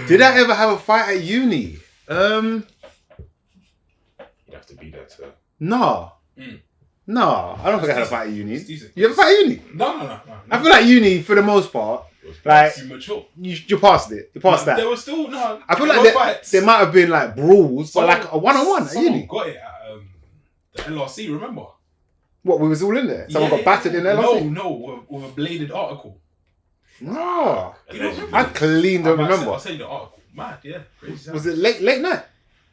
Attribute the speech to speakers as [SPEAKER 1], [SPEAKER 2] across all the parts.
[SPEAKER 1] Did I ever have a fight at uni?
[SPEAKER 2] You'd have to be there to.
[SPEAKER 1] No.
[SPEAKER 3] Mm.
[SPEAKER 1] No, I don't think I had a fight at uni.
[SPEAKER 3] decent.
[SPEAKER 1] You ever fight at uni?
[SPEAKER 3] No.
[SPEAKER 1] I feel like uni, for the most part, like
[SPEAKER 3] You mature.
[SPEAKER 1] you passed it. You passed that.
[SPEAKER 3] There was still no.
[SPEAKER 1] I feel
[SPEAKER 3] there
[SPEAKER 1] like
[SPEAKER 3] were fights.
[SPEAKER 1] there might have been like brawls, but like a one-on-one at
[SPEAKER 3] Someone
[SPEAKER 1] uni.
[SPEAKER 3] got it at the LRC. Remember?
[SPEAKER 1] What, we was all in there? Someone got battered in there?
[SPEAKER 3] No, with a bladed article.
[SPEAKER 1] No.
[SPEAKER 3] You don't remember?
[SPEAKER 1] I clean don't remember.
[SPEAKER 3] I'll send you the article. Mad, yeah. Crazy.
[SPEAKER 1] Was it late night?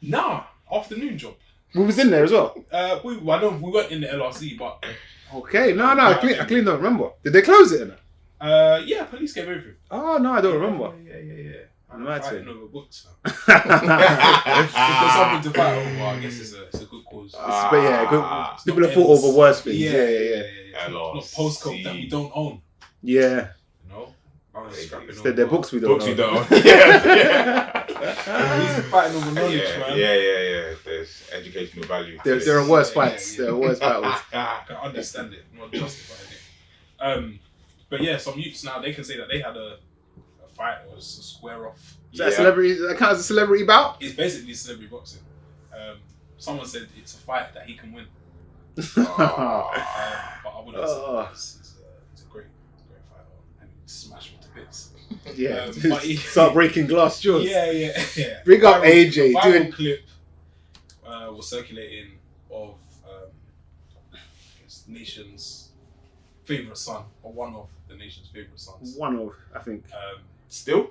[SPEAKER 3] Nah, afternoon job.
[SPEAKER 1] We was in there as well.
[SPEAKER 3] I know we weren't in the LRC, but
[SPEAKER 1] Okay, no, I clean don't remember. Did they close it in there?
[SPEAKER 3] yeah, police gave everything.
[SPEAKER 1] Oh no, I don't remember.
[SPEAKER 3] Yeah. I'm
[SPEAKER 1] Mad
[SPEAKER 3] fighting
[SPEAKER 1] thing.
[SPEAKER 3] over books now. If there's something to fight over, I guess it's a good cause.
[SPEAKER 1] But yeah,
[SPEAKER 3] It's
[SPEAKER 1] people
[SPEAKER 3] not
[SPEAKER 1] have fought
[SPEAKER 3] ends.
[SPEAKER 1] over worse things. Yeah.
[SPEAKER 3] It's not postcode that we don't own.
[SPEAKER 1] Yeah.
[SPEAKER 3] You know, I was scrapping over.
[SPEAKER 1] They're books we don't
[SPEAKER 2] Books
[SPEAKER 1] know.
[SPEAKER 2] you don't. Yeah.
[SPEAKER 3] He's fighting over knowledge, man.
[SPEAKER 2] Yeah. There's educational value.
[SPEAKER 1] There are worse fights.
[SPEAKER 3] Yeah.
[SPEAKER 1] There are worse battles.
[SPEAKER 3] I can understand it, not justifying it. But yeah, some youths now they can say that they had a fight or a square off.
[SPEAKER 1] Is that a celebrity? That counts as a celebrity bout?
[SPEAKER 3] It's basically celebrity boxing. Someone said it's a fight that he can win. But I wouldn't say it's a great fight and smash him to bits.
[SPEAKER 1] Yeah.
[SPEAKER 3] But
[SPEAKER 1] Start breaking glass jaws.
[SPEAKER 3] Yeah.
[SPEAKER 1] Bring up AJ
[SPEAKER 3] Viral
[SPEAKER 1] doing.
[SPEAKER 3] clip was circulating of I guess nation's favorite son, or one of the nation's favorite sons.
[SPEAKER 1] One of, I think.
[SPEAKER 2] Still?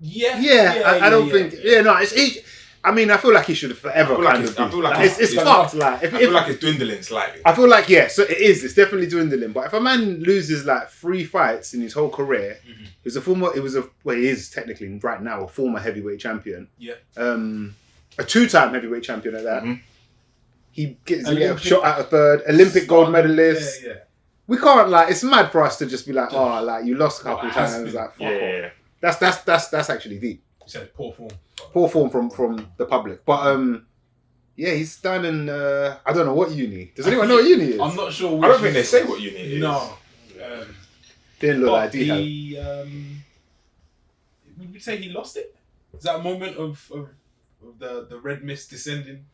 [SPEAKER 1] Yeah, I don't think. Yeah, no, it's. I mean, I feel like he should have forever kind of.
[SPEAKER 2] I feel like
[SPEAKER 1] it's fucked. Like,
[SPEAKER 2] I feel like it's dwindling slightly.
[SPEAKER 1] I feel like so it is. It's definitely dwindling. But if a man loses like 3 fights in his whole career, he is technically right now a former heavyweight champion.
[SPEAKER 3] Yeah.
[SPEAKER 1] A 2-time heavyweight champion at that.
[SPEAKER 2] Mhm.
[SPEAKER 1] He gets shot at a third Olympic gold medalist.
[SPEAKER 3] Yeah.
[SPEAKER 1] We can't it's mad for us to just be like, you lost a couple times. Like, fuck off. That's actually deep.
[SPEAKER 3] You said poor form.
[SPEAKER 1] Poor form from the public. But he's down in I don't know what uni. Does anyone know what uni is?
[SPEAKER 3] I'm not sure.
[SPEAKER 2] I don't think they say what uni is.
[SPEAKER 3] No.
[SPEAKER 1] Didn't look like
[SPEAKER 3] But
[SPEAKER 1] he
[SPEAKER 3] would you say he lost it? Is that a moment of the red mist descending?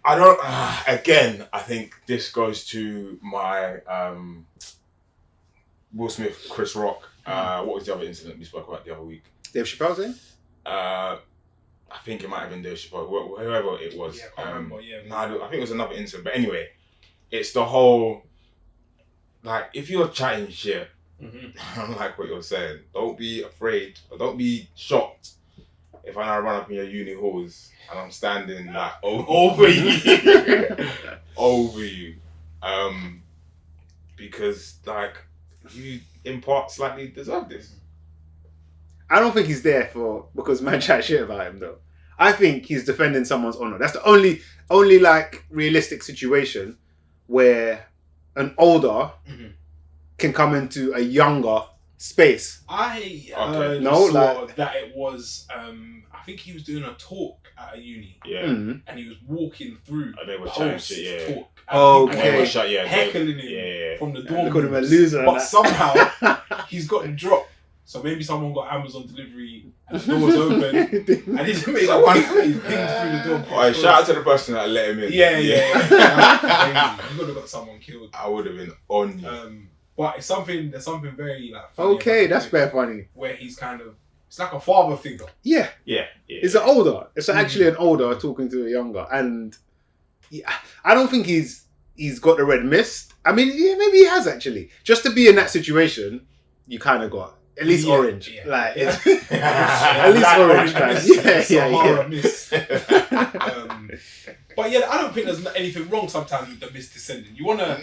[SPEAKER 2] I don't. Again, I think this goes to my Will Smith, Chris Rock. What was the other incident we spoke about the other week?
[SPEAKER 1] Dave Chappelle thing?
[SPEAKER 2] I think it might have been Dave Chappelle, whoever it was.
[SPEAKER 3] Yeah, I can't remember. Yeah.
[SPEAKER 2] No, I think it was another incident. But anyway, it's the whole if you're chatting shit, I don't like what you're saying. Don't be afraid or don't be shocked if I now run up in your uni halls and I'm standing over you, because you in part slightly deserve this.
[SPEAKER 1] I don't think he's there because man chat shit about him though. I think he's defending someone's honor. That's the only realistic situation where an older can come into a younger space.
[SPEAKER 3] I
[SPEAKER 1] No,
[SPEAKER 3] that it was. I think he was doing a talk at a uni.
[SPEAKER 2] Yeah.
[SPEAKER 3] And he was walking through.
[SPEAKER 2] And they were chatting
[SPEAKER 3] post
[SPEAKER 2] shit, yeah.
[SPEAKER 3] talk.
[SPEAKER 1] Okay.
[SPEAKER 2] And they were shut, yeah.
[SPEAKER 3] Heckling him
[SPEAKER 2] Yeah.
[SPEAKER 3] from the
[SPEAKER 1] They
[SPEAKER 3] dorm.
[SPEAKER 1] called him a
[SPEAKER 3] rooms.
[SPEAKER 1] loser.
[SPEAKER 3] But somehow he's got the drop. So maybe someone got Amazon delivery and the door was open and he just made he pinged through the door.
[SPEAKER 2] Alright, shout out to the person that let him in.
[SPEAKER 3] Yeah. You could have got someone killed.
[SPEAKER 2] I would have been on you.
[SPEAKER 3] But there's something very funny
[SPEAKER 1] Okay,
[SPEAKER 3] about
[SPEAKER 1] that's
[SPEAKER 3] it,
[SPEAKER 1] very funny.
[SPEAKER 3] where he's kind of, it's like a father figure.
[SPEAKER 1] Yeah.
[SPEAKER 2] Yeah.
[SPEAKER 1] It's an older. It's actually an older talking to a younger. And I don't think he's got the red mist. I mean, yeah, maybe he has actually. Just to be in that situation, you kind of got at least orange.
[SPEAKER 3] Yeah.
[SPEAKER 1] Like, at least orange, man.
[SPEAKER 3] Horror mist. But yeah, I don't think there's anything wrong sometimes with the mist descending. You want to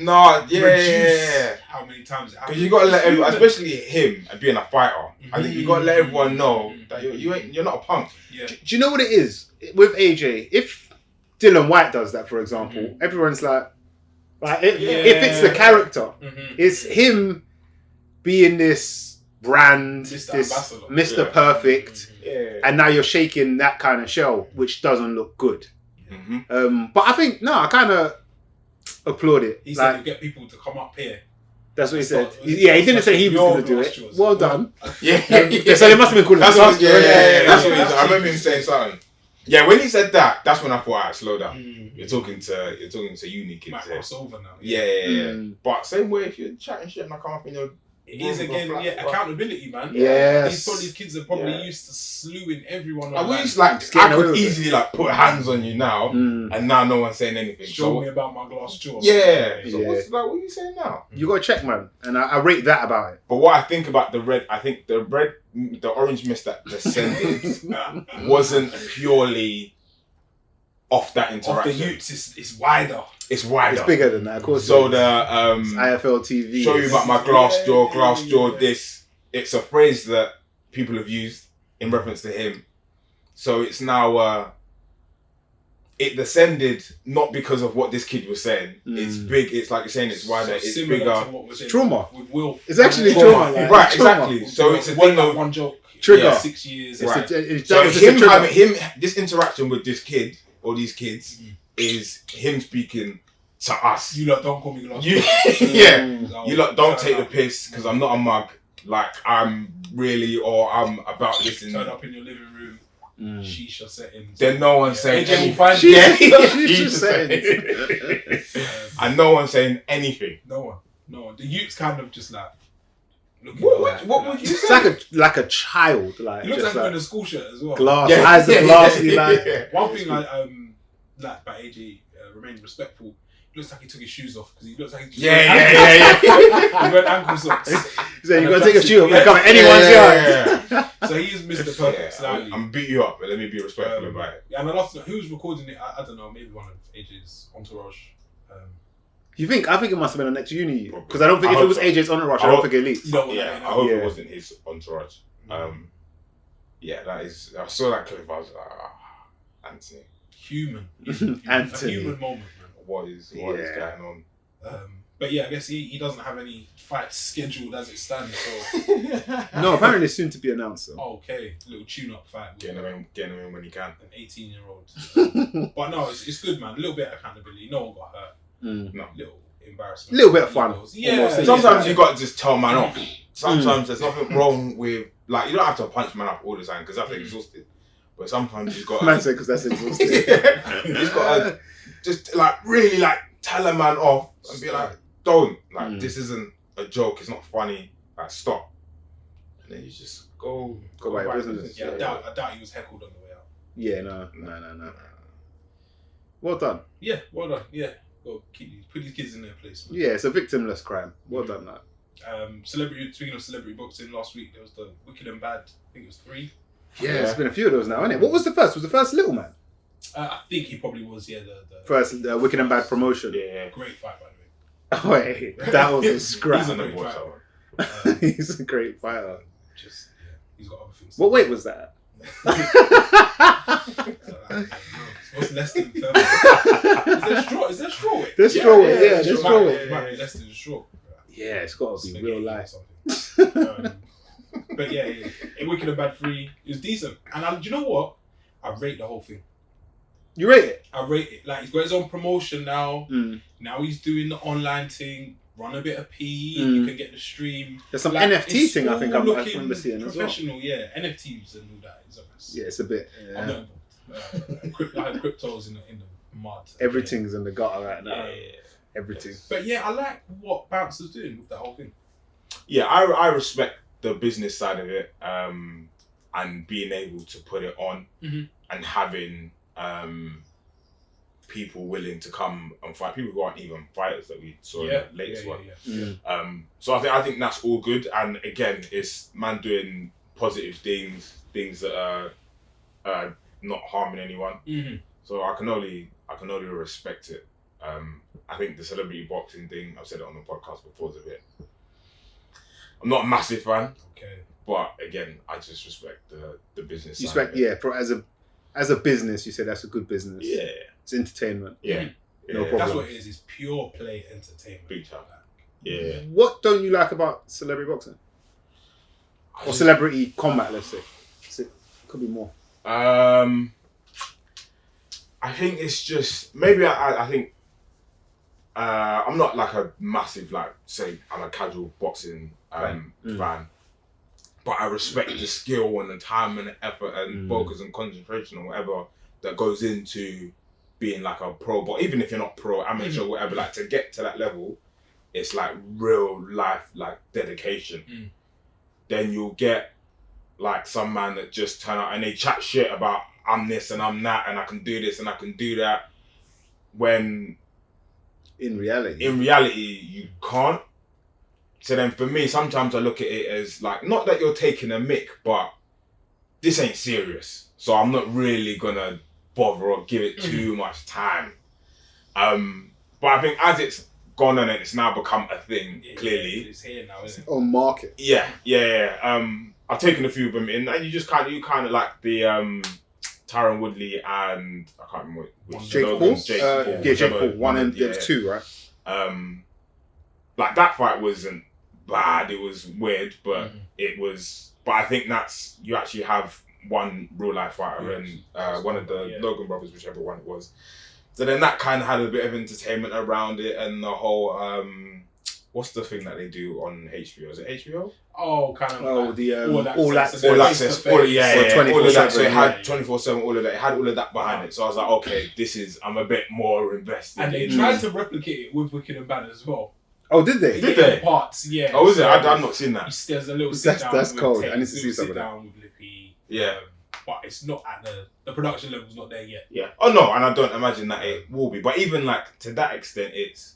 [SPEAKER 3] reduce how many times it happens.
[SPEAKER 2] Because you got to let everyone, especially him and being a fighter, I think you got to let everyone know that you're not a punk.
[SPEAKER 3] Yeah.
[SPEAKER 1] Do you know what it is with AJ? If Dylan White does that, for example, everyone's like if it's the character, it's him being this brand,
[SPEAKER 3] Mr.
[SPEAKER 1] this
[SPEAKER 3] Ambassador.
[SPEAKER 1] Mr. Perfect,
[SPEAKER 2] Yeah.
[SPEAKER 1] and now you're shaking that kind of shell, which doesn't look good.
[SPEAKER 2] Mm-hmm.
[SPEAKER 1] But I think I kind of applaud it.
[SPEAKER 3] He said you get people to come up here
[SPEAKER 1] That's what he said.
[SPEAKER 3] That's
[SPEAKER 1] He didn't say he was
[SPEAKER 3] your
[SPEAKER 1] going to do
[SPEAKER 3] glass
[SPEAKER 1] it.
[SPEAKER 3] jaws.
[SPEAKER 1] Well done.
[SPEAKER 2] Yeah.
[SPEAKER 1] So they must have been cool.
[SPEAKER 2] That's what, that's what he
[SPEAKER 3] yeah.
[SPEAKER 2] said. I remember him saying something. Yeah, when he said that, that's when I thought, alright, slow down.
[SPEAKER 3] Mm.
[SPEAKER 2] You're talking to uni kids.
[SPEAKER 3] Might
[SPEAKER 2] here.
[SPEAKER 3] cross over now.
[SPEAKER 2] Yeah.
[SPEAKER 1] Mm.
[SPEAKER 2] But same way, if you're chatting shit and I come up in your
[SPEAKER 3] It is again, accountability, man.
[SPEAKER 1] Yes.
[SPEAKER 3] These kids are probably used to slewing everyone.
[SPEAKER 2] I
[SPEAKER 3] online.
[SPEAKER 2] wish, like,
[SPEAKER 1] Getting
[SPEAKER 2] I
[SPEAKER 1] away
[SPEAKER 2] could
[SPEAKER 1] with it.
[SPEAKER 2] easily like put hands on you now,
[SPEAKER 1] Mm.
[SPEAKER 2] and now no one's saying anything.
[SPEAKER 3] Show me about my glass jaw.
[SPEAKER 2] Yeah. So
[SPEAKER 1] Yeah.
[SPEAKER 2] what are you saying now?
[SPEAKER 1] You got to check, man. And I rate that about it.
[SPEAKER 2] But what I think about the red, I think the orange mist that descended wasn't purely off that
[SPEAKER 3] Of
[SPEAKER 2] interaction.
[SPEAKER 3] the youths, it's wider.
[SPEAKER 2] It's wider.
[SPEAKER 1] It's bigger than that, of course.
[SPEAKER 2] So
[SPEAKER 1] it
[SPEAKER 2] the
[SPEAKER 1] is. It's IFL TV.
[SPEAKER 2] show you about my glass jaw, this. It's a phrase that people have used in reference to him. So it's now, it descended not because of what this kid was saying. It's big, it's like you're saying, it's wider, it's
[SPEAKER 3] similar
[SPEAKER 2] bigger.
[SPEAKER 3] to what was in
[SPEAKER 1] Trauma.
[SPEAKER 3] With Will.
[SPEAKER 1] It's actually
[SPEAKER 2] Trauma.
[SPEAKER 1] trauma. Like,
[SPEAKER 2] Right,
[SPEAKER 1] trauma.
[SPEAKER 2] exactly. So it's a
[SPEAKER 3] One-
[SPEAKER 2] thing of,
[SPEAKER 3] one joke.
[SPEAKER 1] Trigger.
[SPEAKER 3] Yeah, 6 years.
[SPEAKER 1] It's
[SPEAKER 2] Right.
[SPEAKER 1] that
[SPEAKER 2] so
[SPEAKER 1] was just a
[SPEAKER 2] him
[SPEAKER 1] trigger.
[SPEAKER 2] having this interaction with this kid or these kids is him speaking to us.
[SPEAKER 3] You lot don't call me glass.
[SPEAKER 2] You, yeah. You lot don't take the piss because I'm not a mug. Like I'm really, or I'm about this.
[SPEAKER 3] Turn up in your living room, shisha settings.
[SPEAKER 2] Then no one's saying
[SPEAKER 3] AJ will
[SPEAKER 2] anything.
[SPEAKER 3] find
[SPEAKER 2] Yeah,
[SPEAKER 1] Shisha
[SPEAKER 2] settings. And no one's saying anything.
[SPEAKER 3] No one. The youth's kind of just like.
[SPEAKER 2] What would you
[SPEAKER 1] It's
[SPEAKER 2] say?
[SPEAKER 1] like a child. Like,
[SPEAKER 3] He looks
[SPEAKER 1] just
[SPEAKER 3] like
[SPEAKER 1] like
[SPEAKER 3] in a school shirt as well.
[SPEAKER 1] glass.
[SPEAKER 2] Yeah.
[SPEAKER 1] Eyes are glassy. Like.
[SPEAKER 2] Yeah.
[SPEAKER 3] One thing like about AJ remained respectful. He looks like he took his shoes off because he looks like he just
[SPEAKER 2] Yeah.
[SPEAKER 3] he went ankle socks.
[SPEAKER 1] So you
[SPEAKER 3] And
[SPEAKER 1] got to
[SPEAKER 3] a
[SPEAKER 1] take a
[SPEAKER 3] tracksuit.
[SPEAKER 1] shoe off and come at
[SPEAKER 2] Yeah,
[SPEAKER 1] anyone's
[SPEAKER 2] yeah,
[SPEAKER 1] yard.
[SPEAKER 3] So he is Mr. Perfect slightly.
[SPEAKER 2] I'm beat you up, but let me be respectful about it.
[SPEAKER 3] And I'd love to know who's recording it. I don't know, maybe one of AJ's entourage.
[SPEAKER 1] You think? I think it must have been the next uni. Because I don't think if it was AJ's entourage, I
[SPEAKER 2] I
[SPEAKER 1] don't
[SPEAKER 2] hope-
[SPEAKER 1] think it leaks.
[SPEAKER 3] You know what
[SPEAKER 2] Yeah,
[SPEAKER 3] I
[SPEAKER 2] I
[SPEAKER 3] mean?
[SPEAKER 2] hope
[SPEAKER 1] Yeah.
[SPEAKER 2] it wasn't his entourage. Yeah, that is. I saw that clip. I was like, Anthony,
[SPEAKER 3] Human.
[SPEAKER 1] Anthony.
[SPEAKER 3] A human moment, man.
[SPEAKER 2] what is going on?
[SPEAKER 3] But yeah, I guess he doesn't have any fights scheduled as it stands. So
[SPEAKER 1] No, apparently it's soon to be announced. So.
[SPEAKER 3] okay, little tune-up fight with
[SPEAKER 2] Getting him in when he can.
[SPEAKER 3] an 18-year-old. But no, it's good, man. A little bit of accountability. No one got hurt.
[SPEAKER 2] No.
[SPEAKER 3] Little embarrassment.
[SPEAKER 1] Little bit of fun.
[SPEAKER 3] Yeah.
[SPEAKER 1] Almost.
[SPEAKER 2] Sometimes you got to just tell man off. Sometimes there's nothing wrong with like you don't have to punch man up all the time because that's exhausting. But sometimes you've got
[SPEAKER 1] Man said because that's exhausting.
[SPEAKER 2] you've got to just like really like tell a man off and be like, don't like this isn't a joke. It's not funny. Like stop. And then you just go
[SPEAKER 1] about your
[SPEAKER 2] back.
[SPEAKER 1] business.
[SPEAKER 3] Yeah, I doubt he was heckled on the way out.
[SPEAKER 1] Yeah, no. Well done.
[SPEAKER 3] Yeah, well done. Yeah, well, put these kids in their place. Man.
[SPEAKER 1] Yeah, it's a victimless crime. Well done, that.
[SPEAKER 3] Speaking of celebrity boxing, last week there was the Wicked and Bad. I think it was 3.
[SPEAKER 1] Yeah, there's been a few of those now, isn't it? What was the first? Was the first Little Man?
[SPEAKER 3] I think he probably was. Yeah, the
[SPEAKER 1] First Wicked and Bad promotion.
[SPEAKER 2] Yeah.
[SPEAKER 3] great fight by the way.
[SPEAKER 1] Oh, wait, that was a
[SPEAKER 3] He's
[SPEAKER 1] scrap.
[SPEAKER 3] a
[SPEAKER 2] I
[SPEAKER 3] great
[SPEAKER 2] never watched that
[SPEAKER 3] fighter.
[SPEAKER 2] one.
[SPEAKER 1] He's a great fighter.
[SPEAKER 3] Just he's got other things.
[SPEAKER 1] What weight was that?
[SPEAKER 3] What's less than 30? Is there straw weight?
[SPEAKER 1] There's straw weight, yeah, there's
[SPEAKER 3] It
[SPEAKER 1] straw
[SPEAKER 3] might-
[SPEAKER 1] weight.
[SPEAKER 3] It might be less than straw.
[SPEAKER 1] Yeah, it's got to be real life.
[SPEAKER 3] But yeah, in Wicked and Bad 3, it was decent. And do you know what? I rate the whole thing.
[SPEAKER 1] You rate it?
[SPEAKER 3] I rate it. Like, he's got his own promotion now.
[SPEAKER 1] Mm.
[SPEAKER 3] Now he's doing the online thing. Run a bit of PE. You can get the stream.
[SPEAKER 1] There's some
[SPEAKER 3] Like,
[SPEAKER 1] NFT
[SPEAKER 3] it's
[SPEAKER 1] thing I think
[SPEAKER 3] all
[SPEAKER 1] I
[SPEAKER 3] looking
[SPEAKER 1] remember seeing as well.
[SPEAKER 3] professional, yeah. NFTs and all that.
[SPEAKER 1] Yeah, it's a bit.
[SPEAKER 3] I'm not involved. I had cryptos in the mud.
[SPEAKER 1] Everything's in the gutter right now.
[SPEAKER 2] Yeah.
[SPEAKER 1] Everything.
[SPEAKER 3] But yeah, I like what Bouncer's doing with that whole thing.
[SPEAKER 2] Yeah, I respect the business side of it, and being able to put it on and having people willing to come and fight. People who aren't even fighters that we saw in the latest one. So I think that's all good. And again, it's man doing positive things that are not harming anyone. So I can only respect it. I think the celebrity boxing thing, I've said it on the podcast before, is a bit. I'm not a massive fan.
[SPEAKER 3] Okay.
[SPEAKER 2] But again, I just respect the business.
[SPEAKER 1] You
[SPEAKER 2] side
[SPEAKER 1] respect,
[SPEAKER 2] of it.
[SPEAKER 1] yeah. As a business, you say that's a good business.
[SPEAKER 2] Yeah.
[SPEAKER 1] It's entertainment.
[SPEAKER 2] Yeah.
[SPEAKER 1] No
[SPEAKER 2] Yeah.
[SPEAKER 1] problem.
[SPEAKER 3] That's what it is. It's pure play entertainment.
[SPEAKER 2] Big time. Yeah.
[SPEAKER 1] What don't you like about celebrity boxing or celebrity combat? Let's say. Could be more.
[SPEAKER 2] I think it's just maybe I think I'm not like a massive say I'm a casual boxing fan, but I respect the skill and the time and the effort and focus and concentration or whatever that goes into being like a pro. But even if you're not pro, amateur, whatever, like to get to that level, it's like real life dedication. Then you'll get like some man that just turn out and they chat shit about I'm this and I'm that and I can do this and I can do that, when
[SPEAKER 1] in reality
[SPEAKER 2] you can't. So then for me, sometimes I look at it as like, not that you're taking a mick, but this ain't serious, so I'm not really gonna bother or give it too much time. But I think as it's gone on and it's now become a thing, clearly.
[SPEAKER 3] It's here now, isn't it?
[SPEAKER 1] on market.
[SPEAKER 2] Yeah. I've taken a few of them in, and you kind of like the Tyron Woodley and I can't remember which
[SPEAKER 1] Jake Paul. Jake Paul. One and there was two, right?
[SPEAKER 2] Like that fight wasn't bad. It was weird, but it was. But I think that's you actually have one real life fighter and one of the Logan brothers, whichever one it was. So then that kind of had a bit of entertainment around it, and the whole what's the thing that they do on HBO? Is it HBO?
[SPEAKER 3] Oh, kind of.
[SPEAKER 1] The
[SPEAKER 2] all access, all that. So it had 24/7, all of that. It had all of that behind it. So I was like, okay, I'm a bit more invested.
[SPEAKER 3] And they tried to replicate it with Wicked and Bad as well.
[SPEAKER 1] Oh, did they?
[SPEAKER 2] Did they?
[SPEAKER 3] Parts, yeah.
[SPEAKER 2] Oh, is it? I've not seen that.
[SPEAKER 3] There's a little sit down.
[SPEAKER 1] That's cold.
[SPEAKER 3] Tate,
[SPEAKER 1] I need to see some of that.
[SPEAKER 3] down with Lippy.
[SPEAKER 2] Yeah.
[SPEAKER 3] But it's not at the production level's not there yet.
[SPEAKER 2] Yeah. Oh no, and I don't imagine that it will be. But even like to that extent, it's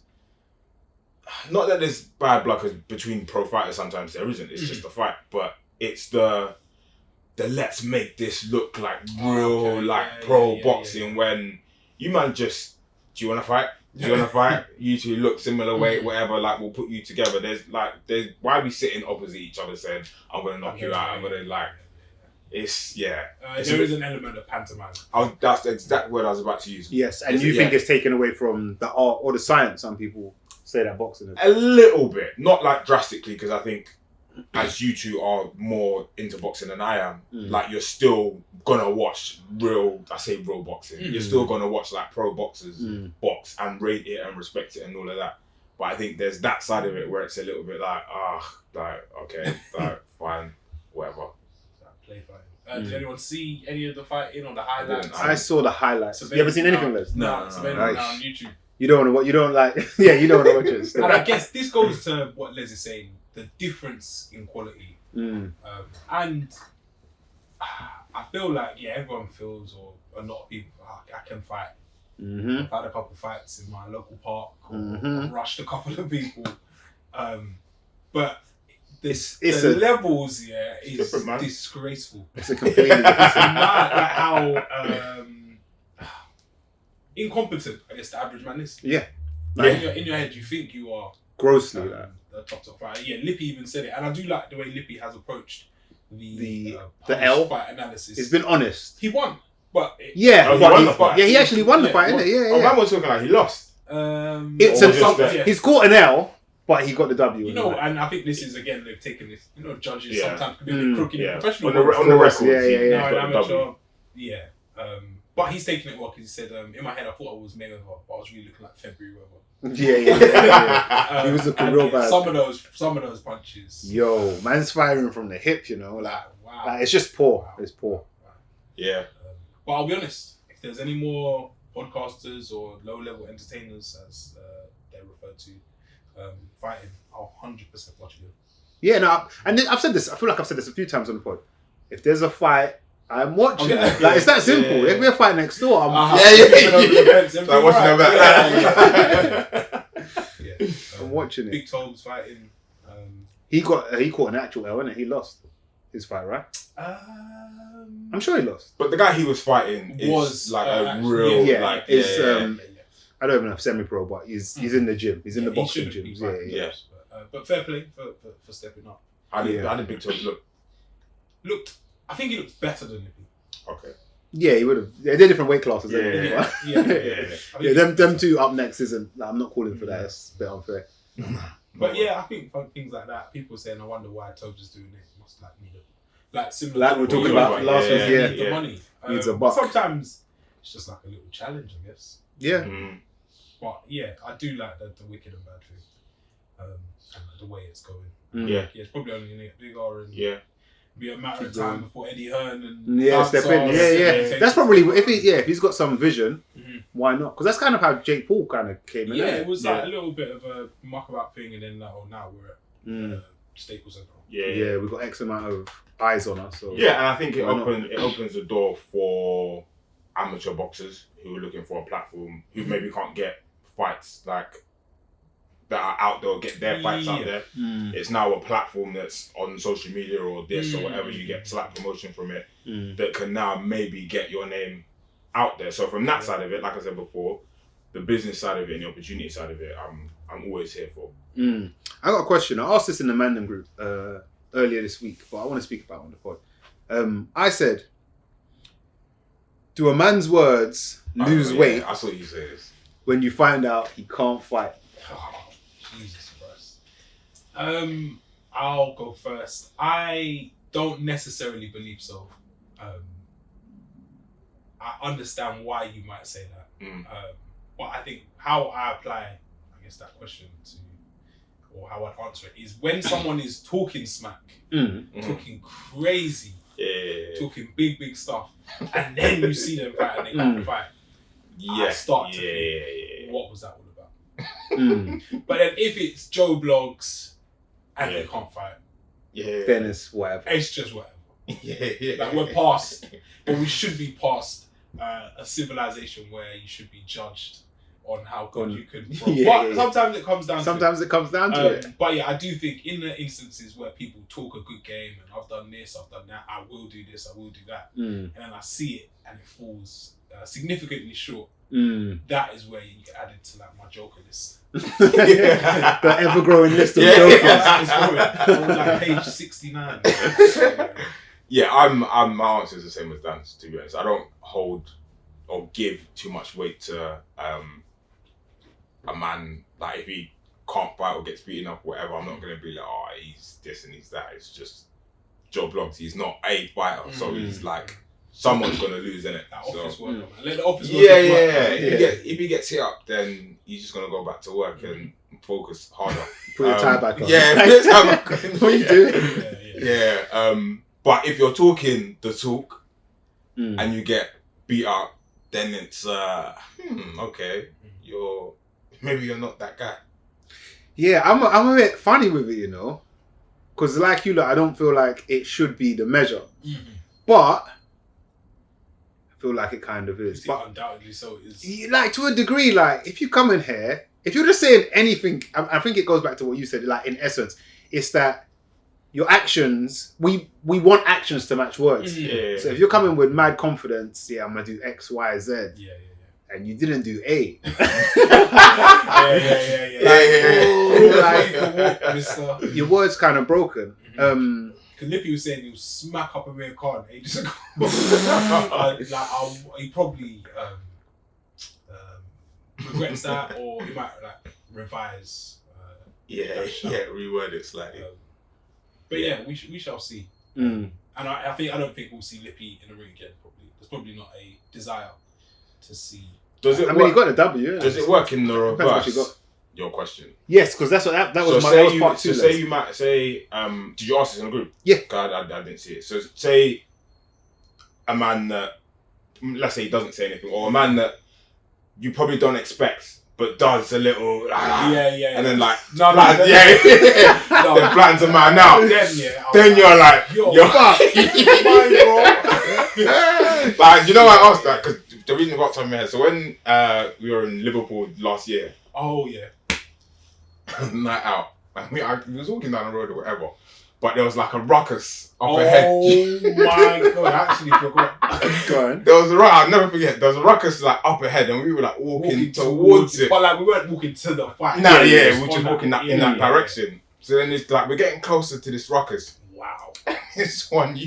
[SPEAKER 2] not that there's bad blood, because between pro fighters sometimes there isn't. It's just a fight, but it's the let's make this look like real pro boxing when you man just do you want to fight? Do you want to fight? You two look similar weight, whatever. Like we'll put you together. There's why are we sitting opposite each other saying I'm gonna knock you out? I'm gonna It's there
[SPEAKER 3] is an element of pantomime.
[SPEAKER 2] That's the exact word I was about to use.
[SPEAKER 1] Yes, and you think it's taken away from the art or the science? Some people say that boxing is.
[SPEAKER 2] A little bit, not like drastically, because I think as you two are more into boxing than I am, like you're still gonna watch real boxing. You're still gonna watch like pro boxers box and rate it and respect it and all of that. But I think there's that side of it where it's a little bit like, okay, fine, whatever.
[SPEAKER 3] Play fighting. Did anyone see any of the fighting or the highlights?
[SPEAKER 1] I saw the highlights. You ever seen anything, Les?
[SPEAKER 3] No. It's available now on YouTube.
[SPEAKER 1] You don't want to watch. You don't like. Yeah, you don't want to watch it. Still.
[SPEAKER 3] And I guess this goes to what Les is saying: the difference in quality. And I feel like everyone feels, or a lot of people, I can fight. I've had a couple of fights in my local park. I've rushed a couple of people, but. The levels, is disgraceful.
[SPEAKER 1] It's a completely
[SPEAKER 3] different. It's mad, like how incompetent, I guess, the average man is.
[SPEAKER 1] Yeah.
[SPEAKER 3] Like in your head, you think you are
[SPEAKER 1] grossly
[SPEAKER 3] the top fighter. Yeah, Lippy even said it, and I do like the way Lippy has approached the
[SPEAKER 1] L
[SPEAKER 3] fight analysis.
[SPEAKER 1] He's been honest.
[SPEAKER 3] He won, but
[SPEAKER 1] he actually won the fight, innit? Yeah.
[SPEAKER 2] Oh, man was talking like he lost.
[SPEAKER 1] He's caught an L. But he got the W.
[SPEAKER 3] And I think this is, again, they've taken this, judges sometimes can be a bit crooked in professional.
[SPEAKER 2] On the record.
[SPEAKER 3] Amateur. Yeah. But he's taking it well, because he said, in my head, I thought I was Mayweather, but I was really looking like February weather.
[SPEAKER 1] Yeah. He was looking real bad.
[SPEAKER 3] Some of those punches.
[SPEAKER 1] Yo, man's firing from the hip, Like,
[SPEAKER 3] wow.
[SPEAKER 1] Like, it's just poor. Wow. It's poor.
[SPEAKER 3] Wow.
[SPEAKER 2] Yeah.
[SPEAKER 3] But I'll be honest, if there's any more podcasters or low-level entertainers, as they're referred to, fighting, I'll 100% watch it.
[SPEAKER 1] Yeah, no, and I've said this. I feel like I've said this a few times on the pod. If there's a fight, I'm watching. Like it's that simple. If we're fighting next door, I'm
[SPEAKER 2] like watching them back.
[SPEAKER 1] I'm watching it.
[SPEAKER 3] Big Toes fighting.
[SPEAKER 1] He caught an actual L, innit? He lost his fight, right? I'm sure he lost.
[SPEAKER 2] But the guy he was fighting was like a real
[SPEAKER 1] I don't even have semi-pro, but he's in the gym. He's in the boxing gym.
[SPEAKER 3] But fair play for stepping up.
[SPEAKER 2] How did Big Toes look?
[SPEAKER 3] I think he looks better than Lippy.
[SPEAKER 2] Okay.
[SPEAKER 1] Yeah, he would have. They're different weight classes.
[SPEAKER 3] Yeah.
[SPEAKER 1] Them two up next isn't. Like, I'm not calling for that. It's a bit unfair.
[SPEAKER 3] But I think things like that. People saying, I wonder why Toes is doing it. Must need it. Similar.
[SPEAKER 1] Like we were talking about last week.
[SPEAKER 3] Need the money.
[SPEAKER 1] Needs a buck.
[SPEAKER 3] Sometimes it's just like a little challenge, I guess.
[SPEAKER 1] Yeah.
[SPEAKER 3] But yeah, I do like the wicked and bad thing, and the way it's going.
[SPEAKER 2] Yeah.
[SPEAKER 3] Yeah, it's probably only bigger and be a matter of
[SPEAKER 1] Keep going.
[SPEAKER 3] time before Eddie Hearn and
[SPEAKER 1] step in. Yeah. That's probably if he's got some vision, why not? Because that's kind of how Jake Paul kind of came in.
[SPEAKER 3] Yeah, it was like a little bit of a muckabout thing, and then like, now we're at Staples Center.
[SPEAKER 1] Yeah, we've got X amount of eyes on us. So.
[SPEAKER 2] Yeah, and I think it opens the door for amateur boxers who are looking for a platform, who maybe can't get fights like that are out there, get their fights out there. It's now a platform that's on social media or this or whatever, you get slight promotion from it, that can now maybe get your name out there. So from that side of it, like I said before, the business side of it and the opportunity side of it, I'm always here for.
[SPEAKER 1] I got a question. I asked this in the Mandem group earlier this week, but I want to speak about it on the pod. I said, do a man's words lose weight
[SPEAKER 2] I saw you say this.
[SPEAKER 1] when you find out he can't fight?
[SPEAKER 3] Oh, Jesus Christ. I'll go first. I don't necessarily believe so. I understand why you might say that. But I think how I apply, I guess, that question to, or how I'd answer it, is when someone is talking smack, talking crazy, talking big stuff, and then you see them fight and they can't fight. I start to think, what was that all about? But then if it's Joe Blogs and they can't fight,
[SPEAKER 1] then it's whatever.
[SPEAKER 3] it's just whatever. Like we're past, but we should be past a civilization where you should be judged on how good you can throw. But sometimes it comes down to it. But yeah, I do think in the instances where people talk a good game and I've done this, I've done that, I will do this, I will do that, and then I see it and it falls significantly short, that is where you get added to like my Joker list.
[SPEAKER 1] The ever-growing list of jokers.
[SPEAKER 3] It's growing. We're like page 69.
[SPEAKER 2] Yeah, I'm my answer is the same as Dan's, to be honest. I don't hold or give too much weight to a man, like if he can't fight or gets beaten up or whatever, I'm not gonna be like, oh, he's this and he's that. It's just Joe Blogs, he's not a fighter, so he's like someone's gonna lose, innit?
[SPEAKER 3] That office work, man. Let the office work.
[SPEAKER 2] If he gets hit up, then he's just gonna go back to work and focus harder.
[SPEAKER 1] Put your tie back on.
[SPEAKER 2] Yeah, put your tie back on.
[SPEAKER 1] What are you doing?
[SPEAKER 2] Yeah. But if you're talking the talk and you get beat up, then it's okay. Maybe you're not that guy.
[SPEAKER 1] Yeah, I'm a bit funny with it, you know, because like you, I don't feel like it should be the measure, but I feel like it kind of is. But
[SPEAKER 3] undoubtedly, so it is.
[SPEAKER 1] Like to a degree, like if you come in here, if you're just saying anything, I think it goes back to what you said. Like in essence, it's that your actions, we want actions to match words. So if you're coming with mad confidence, I'm gonna do X, Y, Z. And you didn't do A. Your word's kind of broken.
[SPEAKER 3] Lippy was saying he would smack up Amir Khan ages ago. He probably regrets that, or he might like revise.
[SPEAKER 2] Reword it slightly.
[SPEAKER 3] But we shall see. And I don't think we'll see Lippy in the ring again. There's probably not a desire to see.
[SPEAKER 1] He got a W.
[SPEAKER 2] Does it work in the reverse? Your question.
[SPEAKER 1] Yes, because that's what that was. That was part two.
[SPEAKER 2] So say you might say, did you ask this in a group?
[SPEAKER 1] Yeah.
[SPEAKER 2] God, I didn't see it. So say a man that, let's say he doesn't say anything, or a man that you probably don't expect, but does a little, and then like, then plans a man out. Then you're like, fuck, like, you know why I asked that? Because the reason I got to my head. So when we were in Liverpool last year, night out, and we was walking down the road or whatever, but there was like a ruckus up ahead.
[SPEAKER 3] Oh my god, I actually forgot.
[SPEAKER 1] Go on.
[SPEAKER 2] There was I'll never forget. There was a ruckus like up ahead, and we were like walking towards it.
[SPEAKER 3] But like we weren't walking to the fight.
[SPEAKER 2] We were just walking in that direction. So then it's like we're getting closer to this ruckus.
[SPEAKER 3] Wow.
[SPEAKER 2] This one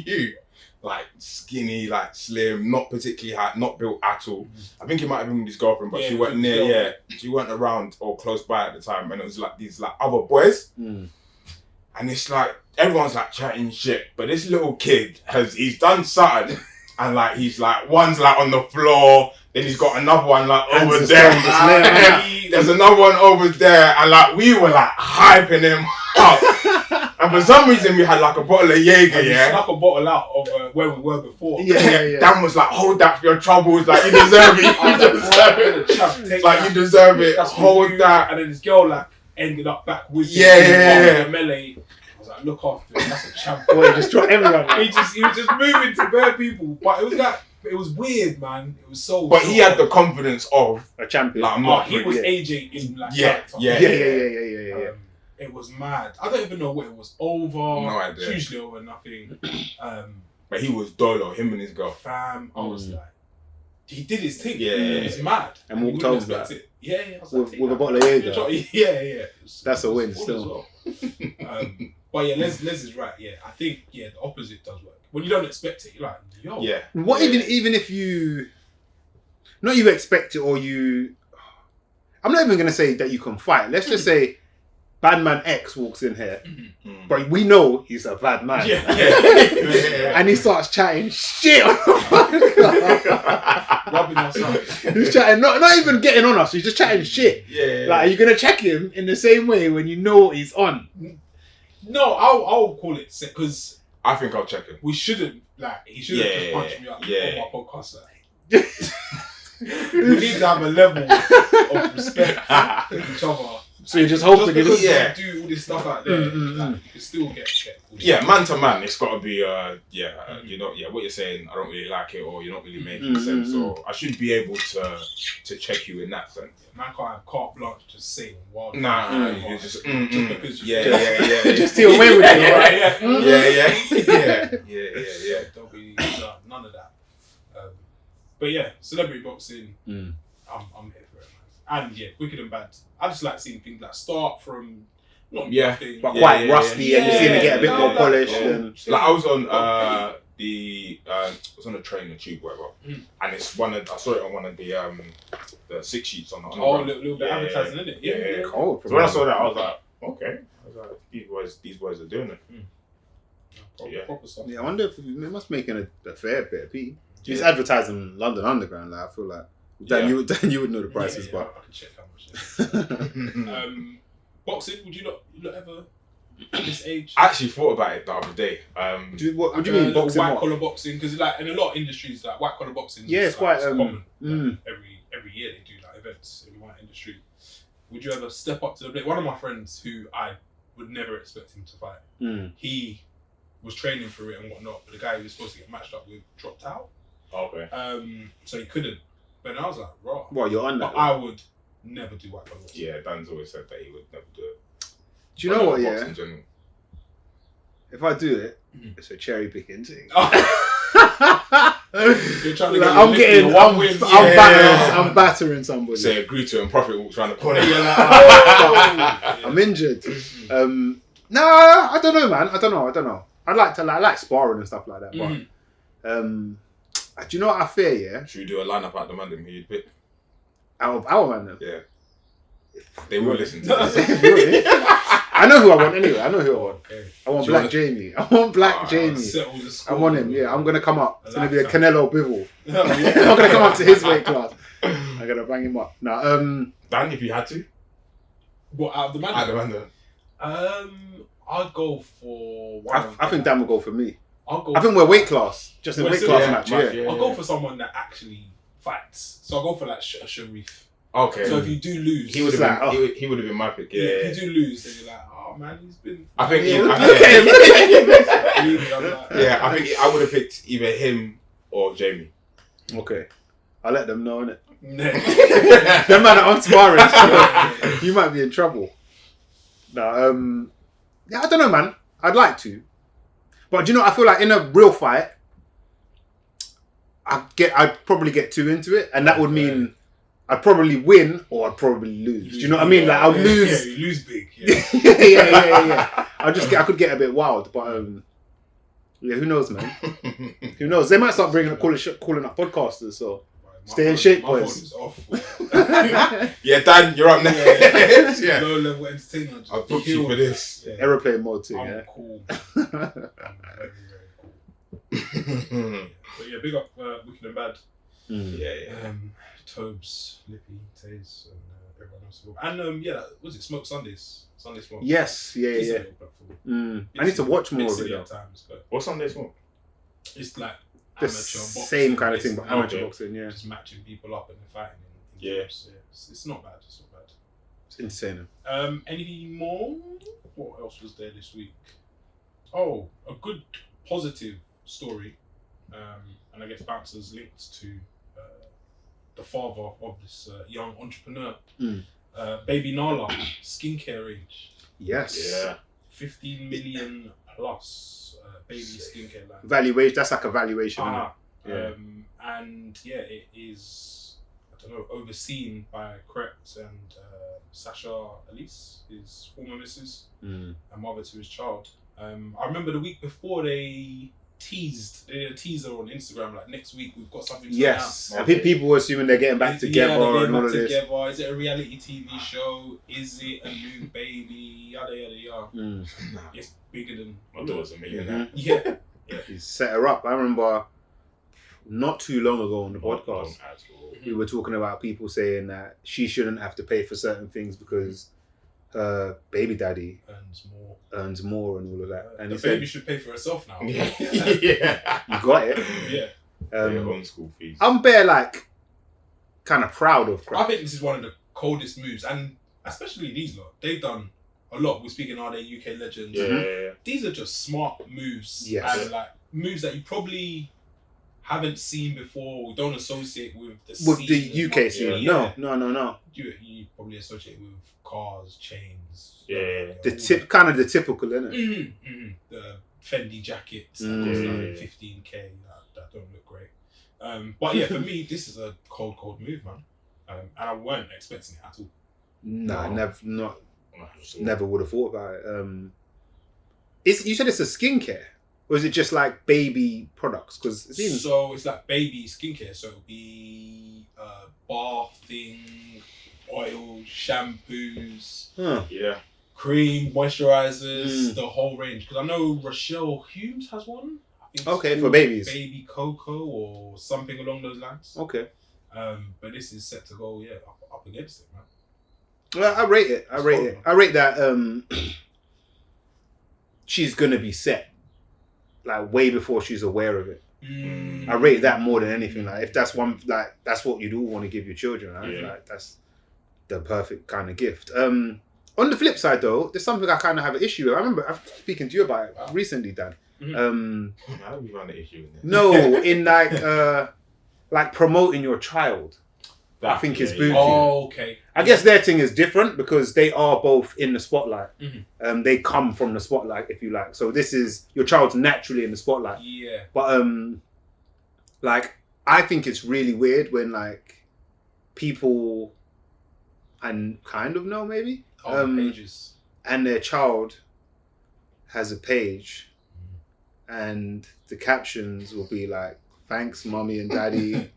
[SPEAKER 2] like skinny, like slim, not particularly high, not built at all. I think he might have been with his girlfriend, but she weren't near. She weren't around or close by at the time, and it was like these like other boys, and it's like everyone's like chatting shit, but this little kid he's done something, and like he's like one's like on the floor, then he's got another one like over there. there's another one over there, and like we were like hyping him up. And for some reason we had like a bottle of Jaeger,
[SPEAKER 3] We snuck a bottle out of where we were before.
[SPEAKER 1] Yeah.
[SPEAKER 2] Dan was like, hold that for your troubles, like you deserve it. You deserve it. Hold that.
[SPEAKER 3] And then this girl like ended up back with
[SPEAKER 2] Yeah.
[SPEAKER 3] the melee. I was like, look after him. That's a champ.
[SPEAKER 1] Boy, just dropped everyone.
[SPEAKER 3] He was just moving to bare people, but it was like. It was weird, man. It was so.
[SPEAKER 2] But he had the confidence of
[SPEAKER 1] a champion.
[SPEAKER 2] Like, I'm not
[SPEAKER 3] he was
[SPEAKER 2] yeah.
[SPEAKER 3] AJ in like
[SPEAKER 2] Yeah.
[SPEAKER 3] It was mad. I don't even know what it was over.
[SPEAKER 2] No idea.
[SPEAKER 3] It's usually over nothing.
[SPEAKER 2] But he was dolo, him and his girl.
[SPEAKER 3] Fam, I was like, he did his thing.
[SPEAKER 2] Yeah.
[SPEAKER 3] It was mad.
[SPEAKER 1] And walked home like,
[SPEAKER 3] it. Yeah. I was like,
[SPEAKER 1] with a bottle of Jaeger.
[SPEAKER 3] Yeah.
[SPEAKER 1] That's a win
[SPEAKER 3] full
[SPEAKER 1] still.
[SPEAKER 3] as well. But yeah, Les is right. Yeah, I think the opposite does work. When you don't expect it, you're like, yo.
[SPEAKER 2] Yeah.
[SPEAKER 1] What even if you, not you expect it or you, I'm not even gonna say that you can fight. Let's just say, bad man X walks in here, but we know he's a bad man.
[SPEAKER 2] Yeah.
[SPEAKER 1] And he starts chatting shit on
[SPEAKER 3] Rubbing us up.
[SPEAKER 1] He's chatting, not even getting on us. He's just chatting shit.
[SPEAKER 2] Yeah.
[SPEAKER 1] Like, are you gonna check him in the same way when you know what he's on?
[SPEAKER 3] No, I'll call it because
[SPEAKER 2] I think I'll check him.
[SPEAKER 3] we shouldn't he shouldn't just punch me up on my podcast. We need to have a level of respect for each other.
[SPEAKER 1] So you're just hoping
[SPEAKER 3] because
[SPEAKER 1] you
[SPEAKER 3] you do all this stuff out there, like, you can still get
[SPEAKER 2] Yeah, man to man, it's got to be, you know, what you're saying, I don't really like it, or you're not really making sense, or I should be able to check you in that sense.
[SPEAKER 3] Man can't have carte blanche just saying wild.
[SPEAKER 2] Nah, you just
[SPEAKER 3] because
[SPEAKER 2] yeah.
[SPEAKER 1] just steal away with it.
[SPEAKER 2] Yeah.
[SPEAKER 3] There'll be none of that. But yeah, celebrity boxing, I'm here for it, man. And yeah, wicked and bad. I just like seeing things like start from nothing,
[SPEAKER 1] but quite rusty, and you see them get a bit more polished.
[SPEAKER 2] Like I was on was on a train, a tube, whatever, and it's I saw it on one of the 6 sheets on the.
[SPEAKER 3] Little bit advertising, isn't it? Yeah.
[SPEAKER 1] Cool.
[SPEAKER 2] So when I saw that, I was like, okay. I was like, these boys are doing it.
[SPEAKER 3] Proper stuff.
[SPEAKER 1] Yeah, I wonder if it must be making a fair bit of P. He's advertising London Underground. Like, I feel like Dan, you would know the prices, but
[SPEAKER 3] I can check how much. Boxing? Would you not ever at this age?
[SPEAKER 2] I actually thought about it the other day.
[SPEAKER 1] what do you mean boxing?
[SPEAKER 3] White collar boxing, because like in a lot of industries, like white collar boxing.
[SPEAKER 1] Yeah, it's quite
[SPEAKER 3] common. Every year they do like events in the white industry. Would you ever step up to the plate? One of my friends who I would never expect him to fight. He was training for it and whatnot, but the guy he was supposed to get matched up with dropped out.
[SPEAKER 2] Okay.
[SPEAKER 3] So he couldn't. But I was like, raw.
[SPEAKER 1] Well, you're on that.
[SPEAKER 3] But I would never do white collar boxing.
[SPEAKER 2] Yeah, Dan's always said that he would never do it.
[SPEAKER 1] Do you know what?
[SPEAKER 2] Boxing
[SPEAKER 1] Yeah.
[SPEAKER 2] in general.
[SPEAKER 1] If I do it, it's a cherry picking thing.
[SPEAKER 3] You're trying to
[SPEAKER 1] Like,
[SPEAKER 3] get
[SPEAKER 1] I'm battering somebody.
[SPEAKER 2] Say agree to it and Prophet walks around the corner.
[SPEAKER 1] I'm injured. No, I don't know, man. I don't know. I like sparring and stuff like that, but do you know what I fear? Yeah.
[SPEAKER 2] Should we do a lineup at the Mandem who you'd pick?
[SPEAKER 1] Out of our man, then.
[SPEAKER 2] Yeah. They will listen to this.
[SPEAKER 1] I know who I want anyway. I know who I want.
[SPEAKER 3] Okay.
[SPEAKER 1] I want Black Jamie. I want Black Jamie. I want him. Yeah, I'm gonna come up. It's gonna be a Canelo Bivol. I'm gonna come up to his weight class. I'm gonna bang him up. Now,
[SPEAKER 2] Dan, if you had to.
[SPEAKER 3] What, out of the man?
[SPEAKER 2] At the Mandem.
[SPEAKER 3] I'd go for
[SPEAKER 1] I think Dan will go for me.
[SPEAKER 3] I
[SPEAKER 1] think we're weight class. Just a weight class match. Yeah.
[SPEAKER 3] I'll go for someone that actually fights. So I'll go for like a Sharif.
[SPEAKER 2] Okay.
[SPEAKER 3] So if you do lose,
[SPEAKER 2] he would have been. He would have been my pick. Yeah.
[SPEAKER 3] If you do lose, then you're like, oh man, he's been.
[SPEAKER 2] I think. I think I would have picked either him or Jamie.
[SPEAKER 1] Okay. I'll let them know, innit? Them man are unsparring. So you might be in trouble. No, yeah, I don't know, man. I'd like to. But do you know, I feel like in a real fight, I'd probably get too into it, and that would mean I'd probably win or I'd probably lose. Do you know what I mean? Like, I'll lose.
[SPEAKER 3] Yeah, you lose big.
[SPEAKER 1] Yeah. I could get a bit wild, but yeah, who knows, man? Who knows? They might start calling up podcasters. So stay in shape, boys.
[SPEAKER 2] Yeah, Dan, you're up next.
[SPEAKER 3] Yeah. Low level entertainment.
[SPEAKER 2] I'll book you for this.
[SPEAKER 3] Yeah.
[SPEAKER 1] Aeroplane mode too.
[SPEAKER 3] I'm
[SPEAKER 1] Yeah.
[SPEAKER 3] cool. I'm very, very cool. But yeah, big up Wicked and Bad.
[SPEAKER 2] Yeah.
[SPEAKER 3] Tobes, Lippy, Taze, and everyone else. And was it Smoke Sundays? Sunday Smoke.
[SPEAKER 1] Yes, yeah.
[SPEAKER 3] It's a little platform.
[SPEAKER 1] I need to watch more of it
[SPEAKER 3] silly
[SPEAKER 1] though.
[SPEAKER 3] at times, but
[SPEAKER 2] What's Sunday Smoke?
[SPEAKER 3] it's like
[SPEAKER 1] The
[SPEAKER 3] amateur boxing,
[SPEAKER 1] same kind of thing, but
[SPEAKER 3] basically.
[SPEAKER 1] amateur boxing, yeah.
[SPEAKER 3] Just matching people up and they're fighting in
[SPEAKER 2] Yeah.
[SPEAKER 3] gyms. Yeah, it's not bad. It's not bad.
[SPEAKER 1] It's insane.
[SPEAKER 3] Anything more? What else was there this week? Oh, a good positive story, and I guess Bouncer's linked to the father of this young entrepreneur, Baby Nala, skincare range.
[SPEAKER 1] Yes.
[SPEAKER 2] Yeah.
[SPEAKER 3] 15 million plus baby skincare line.
[SPEAKER 1] Valuation. That's like a valuation. Isn't it? Yeah.
[SPEAKER 3] And yeah, it is, I don't know, overseen by Krebs and Sasha Elise, his former missus, and mother to his child. I remember the week before they did a teaser on Instagram, like next week we've got something to
[SPEAKER 1] Yes.
[SPEAKER 3] announce.
[SPEAKER 1] I think people were assuming they're getting back together and all of this.
[SPEAKER 3] Is it a reality TV show? Is it a new baby? Yada yada yada. It's bigger than
[SPEAKER 2] My daughter's a millionaire.
[SPEAKER 3] Yeah.
[SPEAKER 1] He set her up. I remember not too long ago on the podcast, we were talking about people saying that she shouldn't have to pay for certain things because her baby daddy earns more and all of that. And
[SPEAKER 3] the
[SPEAKER 1] he
[SPEAKER 3] baby
[SPEAKER 1] said,
[SPEAKER 3] should pay for herself now.
[SPEAKER 2] Yeah.
[SPEAKER 1] you got it.
[SPEAKER 3] Yeah.
[SPEAKER 2] Own school fees.
[SPEAKER 1] I'm bare kind of proud of
[SPEAKER 3] I
[SPEAKER 1] Crap.
[SPEAKER 3] think this is one of the coldest moves, and especially these lot. They've done a lot. We're speaking, are they UK legends?
[SPEAKER 2] Yeah.
[SPEAKER 3] These are just smart moves,
[SPEAKER 1] Yes.
[SPEAKER 3] and moves that you probably haven't seen before. We don't associate with the
[SPEAKER 1] With
[SPEAKER 3] scene
[SPEAKER 1] the
[SPEAKER 3] as
[SPEAKER 1] UK
[SPEAKER 3] much.
[SPEAKER 1] scene.
[SPEAKER 3] Yeah.
[SPEAKER 1] No.
[SPEAKER 3] You probably associate with cars, chains.
[SPEAKER 2] Yeah.
[SPEAKER 1] The typical, innit?
[SPEAKER 3] The Fendi jackets that
[SPEAKER 1] Mm.
[SPEAKER 3] cost like 15k. That don't look great. But yeah, for me, this is a cold move, man. And I weren't expecting it at all.
[SPEAKER 1] Nah,
[SPEAKER 2] No.
[SPEAKER 1] never would have thought about it. You said it's a skincare, or is it just like baby products? Because it seems
[SPEAKER 3] So it's like baby skincare. So it'll be bathing, oil, shampoos,
[SPEAKER 2] Yeah.
[SPEAKER 3] cream, moisturizers, the whole range. Because I know Rochelle Humes has one. I think it's
[SPEAKER 1] Okay, for
[SPEAKER 3] called
[SPEAKER 1] babies.
[SPEAKER 3] Baby Cocoa or something along those lines.
[SPEAKER 1] okay.
[SPEAKER 3] But this is set to go, up against it, man.
[SPEAKER 1] Well, I rate it. I rate that. She's gonna be set, like way before she's aware of it. I rate that more than anything. Like, if that's one, like that's what you do want to give your children. Right?
[SPEAKER 2] Yeah.
[SPEAKER 1] Like that's the perfect kind of gift. On the flip side, though, there's something I kind of have an issue with. I remember I'm speaking to you about it recently, Dan.
[SPEAKER 2] How do we find the issue in this?
[SPEAKER 1] No, in like promoting your child. I think it's bougie.
[SPEAKER 3] Oh, okay.
[SPEAKER 1] I guess their thing is different because they are both in the spotlight. They come from the spotlight, if you like. So this is your child's naturally in the spotlight.
[SPEAKER 3] Yeah.
[SPEAKER 1] But like I think it's really weird when like people and kind of know maybe
[SPEAKER 3] Pages.
[SPEAKER 1] and their child has a page and the captions will be like, "Thanks, mommy and daddy.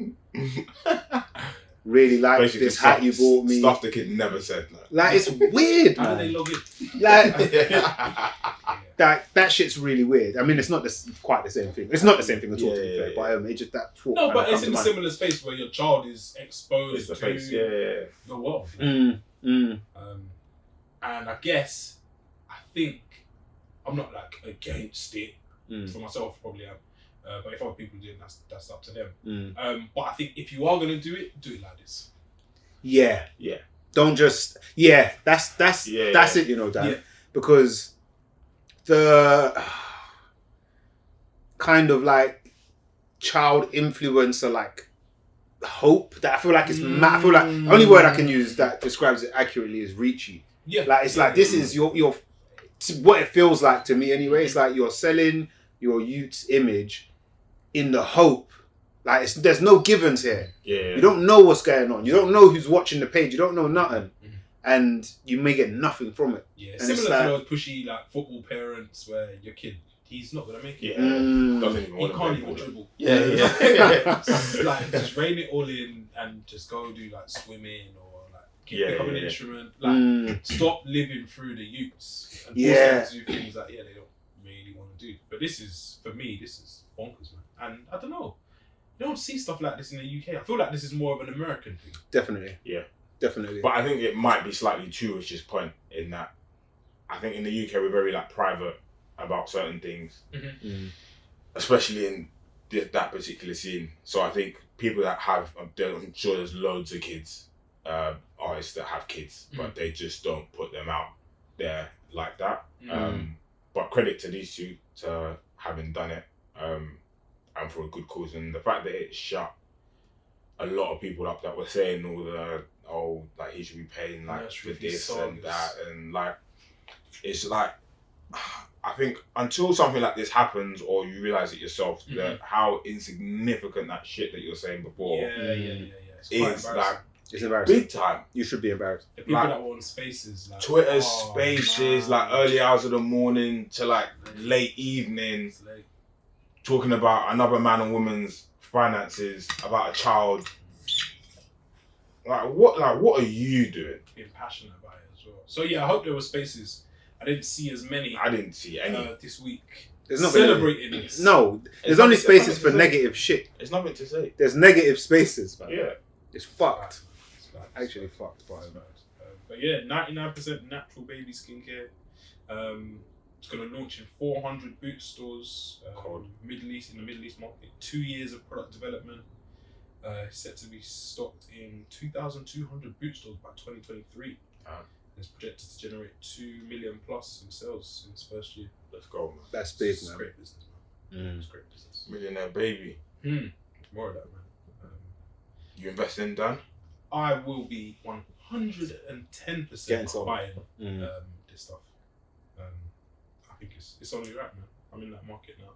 [SPEAKER 1] Really like
[SPEAKER 2] Basically,
[SPEAKER 1] this hat you bought me."
[SPEAKER 2] Stuff the kid never said.
[SPEAKER 1] Like it's weird,
[SPEAKER 3] How do
[SPEAKER 1] man.
[SPEAKER 3] they log in?
[SPEAKER 1] Like that shit's really weird. I mean, it's not quite the same thing. It's not the same thing at all, to be fair. But it just that thought.
[SPEAKER 3] No, but
[SPEAKER 1] kinda
[SPEAKER 3] it's in a
[SPEAKER 1] come to
[SPEAKER 3] similar space where your child is exposed
[SPEAKER 2] It's the
[SPEAKER 3] to
[SPEAKER 2] face.
[SPEAKER 3] the world.
[SPEAKER 1] mind.
[SPEAKER 3] And I think I'm not like against it for myself, probably am. But if other people do it, that's up to them. But I think if you are gonna do it like this.
[SPEAKER 1] Yeah. Don't just that's it, you know, Dan.
[SPEAKER 3] Yeah.
[SPEAKER 1] Because the kind of like child influencer like hope that I feel like it's I feel like the only word I can use that describes it accurately is reachy.
[SPEAKER 3] Yeah.
[SPEAKER 1] Like it's like this is your what it feels like to me anyway. It's like you're selling your youth's image in the hope. Like there's no givens here.
[SPEAKER 2] Yeah.
[SPEAKER 1] You don't know what's going on. You don't know who's watching the page. You don't know nothing. And you may get nothing from it.
[SPEAKER 3] Yeah,
[SPEAKER 1] And
[SPEAKER 3] similar
[SPEAKER 1] it's
[SPEAKER 3] to
[SPEAKER 1] like-
[SPEAKER 3] those pushy like football parents where your kid, he's not gonna make it.
[SPEAKER 2] Doesn't even
[SPEAKER 3] He
[SPEAKER 2] want to
[SPEAKER 3] can't
[SPEAKER 2] play
[SPEAKER 3] even
[SPEAKER 2] football.
[SPEAKER 3] dribble.
[SPEAKER 2] Yeah.
[SPEAKER 3] Like just rein it all in and just go do like swimming or like pick up an instrument. Like stop living through the youths and force them to do things that they don't really want to do. But this is for me, this is bonkers, man. And I don't know. You don't see stuff like this in the UK. I feel like this is more of an American thing.
[SPEAKER 1] Definitely.
[SPEAKER 2] Yeah.
[SPEAKER 1] Definitely.
[SPEAKER 2] But I think it might be slightly to Rich's point in that I think in the UK we're very like private about certain things, especially in that particular scene. So I think people that have, I'm sure there's loads of kids, artists that have kids, but they just don't put them out there like that. But credit to these two to having done it, and for a good cause. And the fact that it shut a lot of people up that were saying all the, like he should be paying like for this and that, and like, it's like, I think until something like this happens or you realise it yourself, that how insignificant that shit that you're saying before is like,
[SPEAKER 1] it's embarrassing.
[SPEAKER 2] Big time.
[SPEAKER 1] You should be embarrassed.
[SPEAKER 3] The people that were on Spaces, like
[SPEAKER 2] Twitter Spaces, like early hours of the morning to like late evening, talking about another man and woman's finances, about a child. Like what are you doing?
[SPEAKER 3] Being passionate about it as well. So yeah, I hope there were Spaces. I didn't see as many.
[SPEAKER 2] I didn't see any
[SPEAKER 3] this week.
[SPEAKER 1] There's not
[SPEAKER 3] celebrating this.
[SPEAKER 1] No, there's only Spaces for negative shit.
[SPEAKER 2] There's nothing to say.
[SPEAKER 1] There's negative Spaces, man.
[SPEAKER 2] Yeah,
[SPEAKER 1] it's fucked. Actually fucked.
[SPEAKER 3] But yeah, 99% natural baby skincare. It's going to launch in 400 boot stores. Middle East, in the Middle East market. 2 years of product development. Set to be stocked in 2,200 boot stores by 2023. It's projected to generate 2 million plus in sales in its first year.
[SPEAKER 2] Let's go, man.
[SPEAKER 1] That's big,
[SPEAKER 3] It's
[SPEAKER 1] man.
[SPEAKER 3] great business, man. It's great business.
[SPEAKER 2] Millionaire baby.
[SPEAKER 3] More of that, man.
[SPEAKER 2] You invest in Dan?
[SPEAKER 3] I will be 110% buying this stuff. I think it's only right, man. I'm in that market now.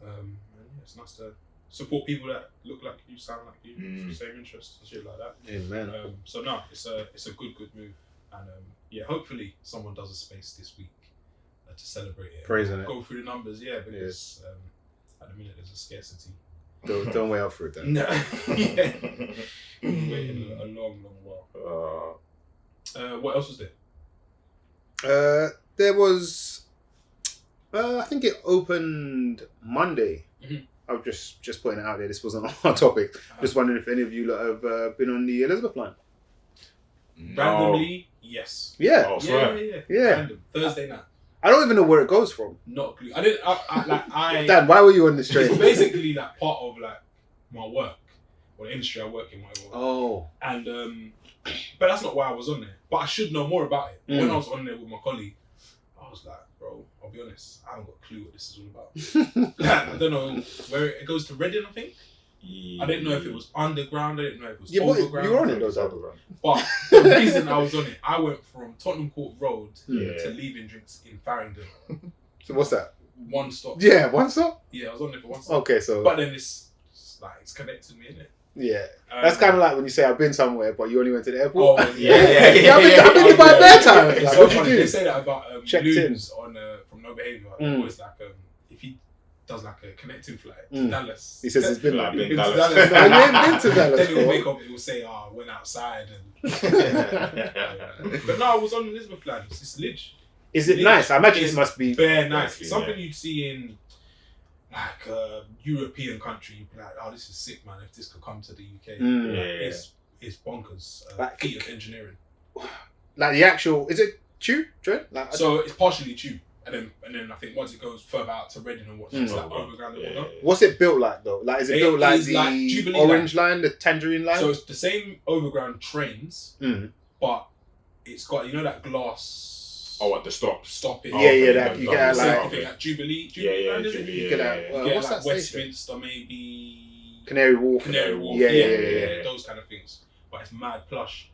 [SPEAKER 3] And yeah, it's nice to support people that look like you, sound like you, same interests and shit like that.
[SPEAKER 1] Amen.
[SPEAKER 3] So no, it's a good move, and yeah, hopefully someone does a space this week to celebrate it.
[SPEAKER 1] Praising it.
[SPEAKER 3] Go through the numbers, yeah, because at the minute there's a scarcity.
[SPEAKER 1] Don't wait out for it then.
[SPEAKER 3] No, yeah. Waiting a long while. What else was there?
[SPEAKER 1] There was, I think it opened Monday. I was just putting it out there. This wasn't our topic. Just wondering if any of you lot have been on the Elizabeth line.
[SPEAKER 2] No.
[SPEAKER 3] Randomly, yes.
[SPEAKER 1] Yeah.
[SPEAKER 2] Oh, swear.
[SPEAKER 3] Yeah. Random. Thursday night.
[SPEAKER 1] I don't even know where it goes from.
[SPEAKER 3] Not a clue. I didn't.
[SPEAKER 1] Dan, why were you on this train?
[SPEAKER 3] It's basically like part of like my work or the industry I work in, whatever.
[SPEAKER 1] Oh.
[SPEAKER 3] And but that's not why I was on there. But I should know more about it. When I was on there with my colleague, I was like, bro, I'll be honest, I haven't got a clue what this is all about. Like, I don't know where it goes to Reading, I think. I didn't know if it was underground, I didn't know if it was overground.
[SPEAKER 1] You were on it, those overground.
[SPEAKER 3] But the reason I was on it, I went from Tottenham Court Road to Leaving Drinks in Farringdon.
[SPEAKER 1] So what's that?
[SPEAKER 3] One stop.
[SPEAKER 1] Yeah, one stop?
[SPEAKER 3] Yeah, I was on there for one stop.
[SPEAKER 1] Okay, so...
[SPEAKER 3] But then it's connected me, innit?
[SPEAKER 1] Yeah. That's kind of like when you say I've been somewhere, but you only went to the airport.
[SPEAKER 2] Oh, yeah.
[SPEAKER 1] I've been to my bare time.
[SPEAKER 3] It's
[SPEAKER 1] Like,
[SPEAKER 3] so
[SPEAKER 1] what'd you
[SPEAKER 3] funny.
[SPEAKER 1] do?
[SPEAKER 3] They say that about Looms on from No Behaviour. Always like if he does like a connecting flight to Dallas.
[SPEAKER 1] He says he's been
[SPEAKER 2] Like,
[SPEAKER 1] like,
[SPEAKER 2] been
[SPEAKER 3] to
[SPEAKER 2] Dallas.
[SPEAKER 3] Dallas.
[SPEAKER 1] No, you ain't been to Dallas.
[SPEAKER 3] Then he'll
[SPEAKER 1] bro.
[SPEAKER 3] make up. It will say, went outside and. But no, I was on Elizabeth line. It's lit.
[SPEAKER 1] Is it nice? I imagine it must be
[SPEAKER 3] bare nice.
[SPEAKER 2] Yeah.
[SPEAKER 3] Something you'd see in like a European country. You'd be like, oh, this is sick, man. If this could come to the UK, it's bonkers.
[SPEAKER 1] Like,
[SPEAKER 3] feat of engineering.
[SPEAKER 1] like the actual. Is it tube train? Like,
[SPEAKER 3] So it's partially tube, and then I think once it goes further out to Reading and whatnot, it's like overground and whatnot.
[SPEAKER 1] what's it built like though? Like, is it built like the
[SPEAKER 3] Jubilee
[SPEAKER 1] orange line, the tangerine line?
[SPEAKER 3] So it's the same overground trains, but it's got that glass.
[SPEAKER 2] Oh, at the stop.
[SPEAKER 3] Stopping.
[SPEAKER 1] That you get
[SPEAKER 3] Same
[SPEAKER 1] like
[SPEAKER 3] thing at Jubilee.
[SPEAKER 2] Jubilee.
[SPEAKER 1] you get what's
[SPEAKER 3] like
[SPEAKER 1] that
[SPEAKER 3] Westminster, maybe
[SPEAKER 1] Canary Wharf.
[SPEAKER 3] Canary Wharf.
[SPEAKER 1] Yeah.
[SPEAKER 3] Those kind of things. But it's mad plush.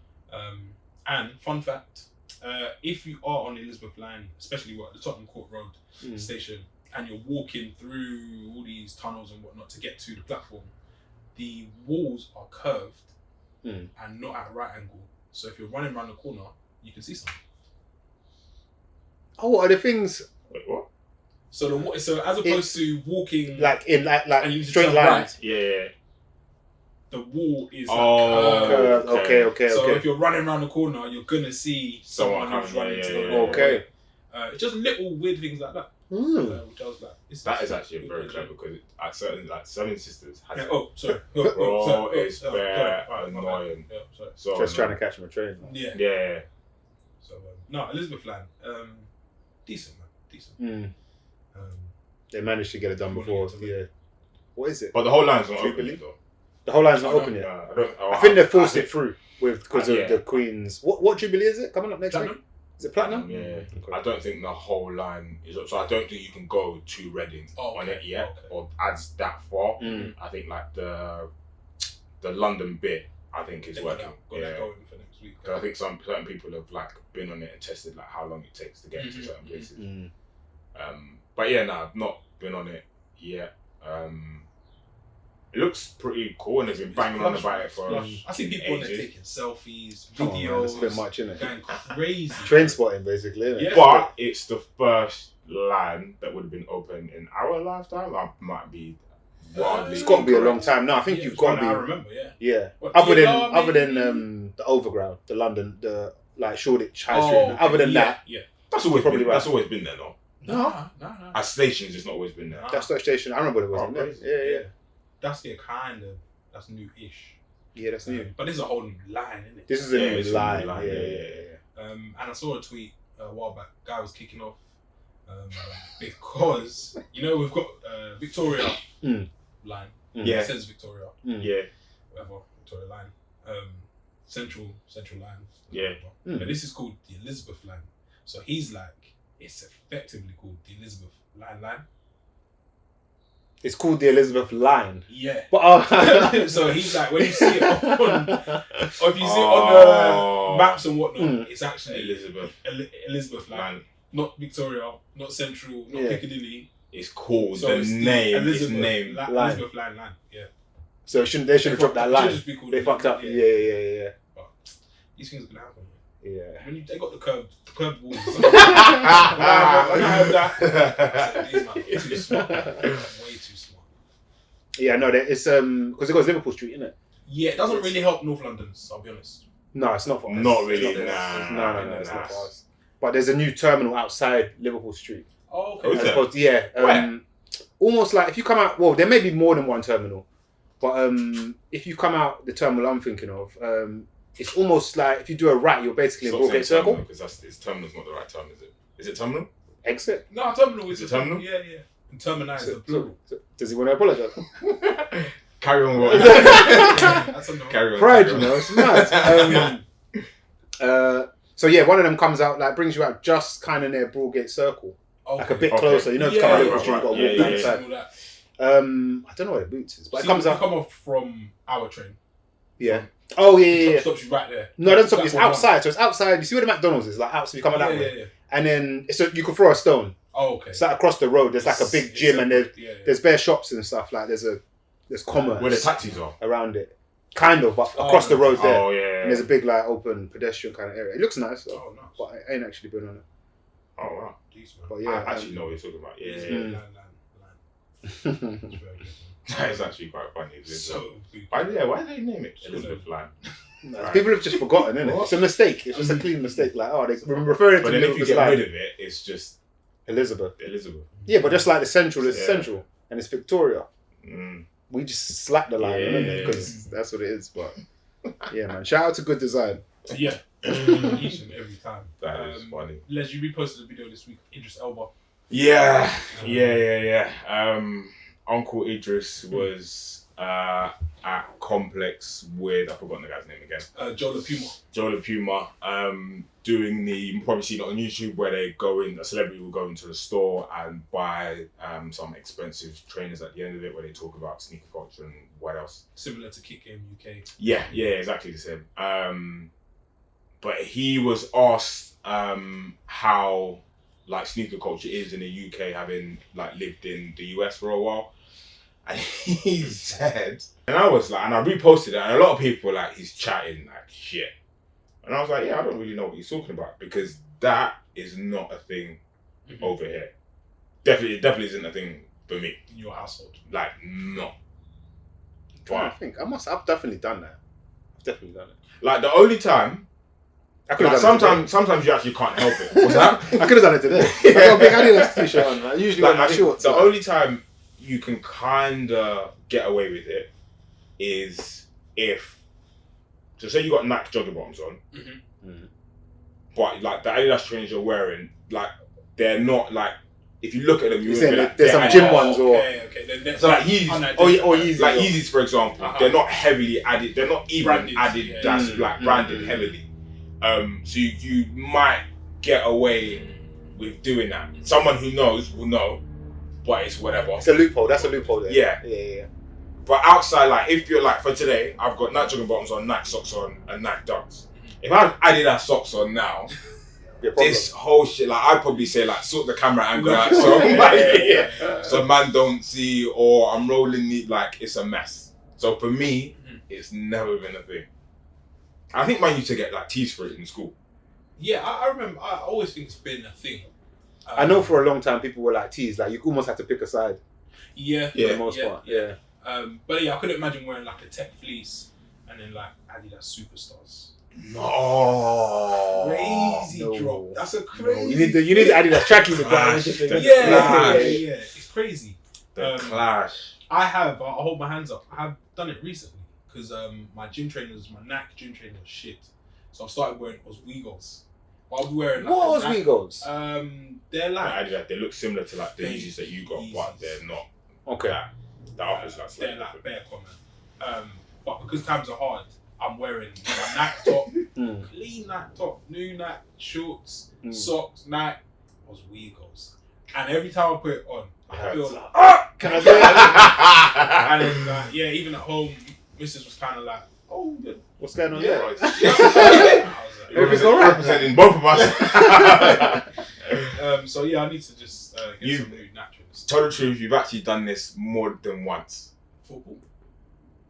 [SPEAKER 3] And fun fact, if you are on the Elizabeth line, especially at the Tottenham Court Road station, and you're walking through all these tunnels and whatnot to get to the platform, the walls are curved and not at a right angle. So if you're running around the corner, you can see something.
[SPEAKER 1] Oh, are the things
[SPEAKER 2] Wait, what?
[SPEAKER 3] So as opposed to walking
[SPEAKER 1] like in like
[SPEAKER 3] and you
[SPEAKER 1] straight
[SPEAKER 3] turn
[SPEAKER 1] lines?
[SPEAKER 3] right,
[SPEAKER 2] Yeah.
[SPEAKER 3] the wall is
[SPEAKER 1] Curved. Okay.
[SPEAKER 3] So if you're running around the corner, you're gonna see someone who's running to the
[SPEAKER 1] Okay.
[SPEAKER 3] It's just little weird things like that. which I was like,
[SPEAKER 2] That is actually very clever because at certain Seven Sisters has
[SPEAKER 3] sorry.
[SPEAKER 2] Bro, it's very annoying.
[SPEAKER 3] Yeah, sorry.
[SPEAKER 2] So
[SPEAKER 1] Just trying to catch him a train.
[SPEAKER 2] Yeah.
[SPEAKER 3] So no, Elizabeth line, decent man, decent.
[SPEAKER 1] They managed to get it done before. Yeah. What is it?
[SPEAKER 2] But the whole line's not
[SPEAKER 1] Jubilee?
[SPEAKER 2] open yet, though.
[SPEAKER 1] The whole line's not open yet. I think they forced it through because of the Queen's. What Jubilee is it coming up next week? Is it Platinum?
[SPEAKER 2] Yeah.
[SPEAKER 1] Okay.
[SPEAKER 2] I don't think the whole line is up. So I don't think you can go to Reading on it yet or adds that far. I think like the London bit, I think is working.
[SPEAKER 3] Got that going for next week.
[SPEAKER 2] Because I think certain people have like been on it and tested like how long it takes to get to certain places. But yeah, I've not been on it yet. It looks pretty cool and they've been banging on about it for
[SPEAKER 3] I see people on there taking selfies, videos.
[SPEAKER 1] Man, it's a bit much, innit?
[SPEAKER 3] Going crazy.
[SPEAKER 1] Train spotting, basically, innit?
[SPEAKER 3] Yeah.
[SPEAKER 2] But it's the first line that would have been open in our lifetime. I might be wildly.
[SPEAKER 1] It's got to be a long time. No, I think you've got to be.
[SPEAKER 3] I remember,
[SPEAKER 1] Yeah.
[SPEAKER 3] What,
[SPEAKER 1] Other
[SPEAKER 3] TLR
[SPEAKER 1] than the Overground, the London, the like Shoreditch High Street. Other than that,
[SPEAKER 2] that's always
[SPEAKER 1] probably
[SPEAKER 2] been, that's always been there, though.
[SPEAKER 3] No.
[SPEAKER 2] At stations, it's not always been there.
[SPEAKER 1] that's the station. I remember it was. Yeah.
[SPEAKER 3] That's that's new-ish.
[SPEAKER 1] Yeah, that's new.
[SPEAKER 3] But this is a whole new line, isn't it?
[SPEAKER 1] This is a new line.
[SPEAKER 2] Yeah.
[SPEAKER 3] And I saw a tweet a while back. Guy was kicking off because we've got Victoria line.
[SPEAKER 2] Yeah.
[SPEAKER 3] It says Victoria.
[SPEAKER 2] Yeah.
[SPEAKER 3] Whatever, Victoria line. Central line.
[SPEAKER 2] Yeah.
[SPEAKER 3] But this is called the Elizabeth line. So he's like, it's effectively called the Elizabeth line.
[SPEAKER 1] It's called the Elizabeth line.
[SPEAKER 3] Yeah.
[SPEAKER 1] But
[SPEAKER 3] so he's like, when you see it on, or if you see it on the maps and whatnot, it's actually Elizabeth line. Not Victoria, not Central, not Piccadilly.
[SPEAKER 2] It's called
[SPEAKER 3] So
[SPEAKER 2] the
[SPEAKER 3] it's
[SPEAKER 2] name.
[SPEAKER 3] Elizabeth,
[SPEAKER 2] Name.
[SPEAKER 3] Elizabeth line. Yeah.
[SPEAKER 1] So they should have dropped that line.
[SPEAKER 3] Just be called
[SPEAKER 1] They fucked up. Yeah.
[SPEAKER 3] But these things are gonna happen.
[SPEAKER 1] Yeah.
[SPEAKER 3] When they got the curved walls. When I heard that, I said, these man, too smart. Way too smart.
[SPEAKER 1] Yeah, no, it's because it goes Liverpool Street, innit?
[SPEAKER 3] Yeah, it doesn't really help North London's, I'll be honest.
[SPEAKER 1] No, it's not for us.
[SPEAKER 2] Not really.
[SPEAKER 1] No,
[SPEAKER 2] Nah.
[SPEAKER 1] it's not for us. But there's a new terminal outside Liverpool Street.
[SPEAKER 3] Oh, okay.
[SPEAKER 2] Oh, is there?
[SPEAKER 1] Yeah. Almost like if you come out, well, there may be more than one terminal, but if you come out the terminal I'm thinking of, it's almost like if you do a right, you're basically in Broadgate Circle.
[SPEAKER 2] Because terminal's not the right term, is it? Is it terminal?
[SPEAKER 1] Exit.
[SPEAKER 3] No, terminal is
[SPEAKER 2] it terminal?
[SPEAKER 3] Yeah. And terminal is the plural.
[SPEAKER 1] Does he want to apologise?
[SPEAKER 2] Carry on. What?
[SPEAKER 3] That's a no.
[SPEAKER 2] Carry on.
[SPEAKER 1] Pride, it's mad. So yeah, one of them comes out, like brings you out just kind of near Broadgate Circle.
[SPEAKER 3] Okay.
[SPEAKER 1] Like a bit closer, if you come out Liverpool Street, you've got to walk down the side. I don't know where the Boots is, but it comes
[SPEAKER 3] out.
[SPEAKER 1] out.
[SPEAKER 3] You come off from our train.
[SPEAKER 1] Yeah. Oh yeah.
[SPEAKER 3] Stops you right there.
[SPEAKER 1] No, it doesn't stop. It's outside. So it's outside. You see where the McDonald's is? Like outside. You come out that way.
[SPEAKER 3] Yeah.
[SPEAKER 1] And then you can throw a stone.
[SPEAKER 3] Oh, okay.
[SPEAKER 1] It's like across the road. There's like a big gym and there's bare shops and stuff. Like there's commerce.
[SPEAKER 2] Where the taxis are
[SPEAKER 1] around it. Kind of, but across the road there.
[SPEAKER 2] Oh yeah.
[SPEAKER 1] And there's a big like open pedestrian kind of area. It looks nice. Though,
[SPEAKER 3] Oh, nice.
[SPEAKER 1] but I ain't actually been on it.
[SPEAKER 2] Oh wow.
[SPEAKER 1] But yeah,
[SPEAKER 2] I actually know what you're talking about. Yeah.
[SPEAKER 3] Line. It's very good.
[SPEAKER 2] That is actually quite funny.
[SPEAKER 3] So good.
[SPEAKER 2] Why did they name it Elizabeth Line?
[SPEAKER 1] Right. People have just forgotten, isn't it? It's a mistake. It's just a clean mistake. Like, they referring
[SPEAKER 2] but
[SPEAKER 1] to
[SPEAKER 2] then if you get rid of it, it's just
[SPEAKER 1] Elizabeth.
[SPEAKER 2] Yeah,
[SPEAKER 1] but just like the Central is Central and it's Victoria. We just slap the line, because that's what it is. But yeah, man. Shout out to good design.
[SPEAKER 3] Yeah, each and every time.
[SPEAKER 2] That is funny.
[SPEAKER 3] Les, you reposted a video this week. Idris Elba.
[SPEAKER 2] Yeah. Uncle Idris was at Complex with, I've forgotten the guy's name again. Joe La Puma. Doing you've probably seen it on YouTube where a celebrity will go into the store and buy some expensive trainers at the end of it where they talk about sneaker culture and what else.
[SPEAKER 3] Similar to Kick Game UK.
[SPEAKER 2] Yeah, exactly the same. But he was asked how like sneaker culture is in the UK, having like lived in the US for a while. And he said, and I was like, and I reposted it, and a lot of people were like, he's chatting like shit. And I was like, yeah, I don't really know what he's talking about because that is not a thing over here. Definitely isn't a thing for me.
[SPEAKER 3] In your household.
[SPEAKER 2] Like, no.
[SPEAKER 1] I think I've definitely done that.
[SPEAKER 2] Like, the only time, Sometimes you actually can't help it. What's that?
[SPEAKER 1] I could have done it today. I got a big Adidas t-shirt on. I usually wear my shorts.
[SPEAKER 2] The only time you can kind of get away with it is if, so say you got Nike jogging bottoms on, but like the Adidas trainers you're wearing, like they're not like, if you look at them, you would be like,
[SPEAKER 1] there's some gym ones or
[SPEAKER 2] so like Yeezys
[SPEAKER 1] or Yeezys,
[SPEAKER 2] like Yeezys for example, they're not heavily added, they're not even
[SPEAKER 3] Branded,
[SPEAKER 2] added that's like branded heavily. So you might get away with doing that. Someone who knows will know, but it's whatever.
[SPEAKER 1] It's a loophole. That's a loophole there.
[SPEAKER 2] Yeah. But outside, like if you're like for today, I've got Nike jogging bottoms on, Nike socks on, and Nike Dunks. If I had Adidas socks on now, this whole shit, like I'd probably say like sort the camera angle out so man don't see, or I'm rolling neat, like it's a mess. So for me, it's never been a thing. I think man used to get like teased for it in school.
[SPEAKER 3] Yeah, I remember. I always think it's been a thing.
[SPEAKER 1] I know for a long time people were like teased, like you almost had to pick a side.
[SPEAKER 3] Yeah,
[SPEAKER 1] for the most part. Yeah.
[SPEAKER 3] But yeah, I couldn't imagine wearing like a tech fleece and then like Adidas Superstars.
[SPEAKER 2] No,
[SPEAKER 3] Crazy drop. That's a crazy.
[SPEAKER 1] You need the Adidas tracking the
[SPEAKER 2] clash.
[SPEAKER 3] Yeah. It's crazy.
[SPEAKER 2] The clash.
[SPEAKER 3] I'll hold my hands up. I have done it recently because my gym trainers, my Nike gym trainers, shit. So I've started wearing Oswego's. I'll be wearing like
[SPEAKER 1] what Oswego's?
[SPEAKER 3] They're like
[SPEAKER 2] Adidas. They look similar to like the Yeezys that you got, but they're not.
[SPEAKER 1] Okay.
[SPEAKER 2] The offers like
[SPEAKER 3] they're like bare common. But because times are hard, I'm wearing my Nike top, clean Nike top, new Nike shorts, socks, Nike, Oswego's. And every time I put it on, I feel like,
[SPEAKER 1] can I do it?
[SPEAKER 3] And then like, even at home, Mrs. was kind of like, oh, good.
[SPEAKER 1] What's going on there?
[SPEAKER 3] I was like,
[SPEAKER 1] Everything's alright.
[SPEAKER 2] Representing both of us.
[SPEAKER 3] So I need to just get some new naturals.
[SPEAKER 2] Tell the truth, you've actually done this more than once.
[SPEAKER 3] Football.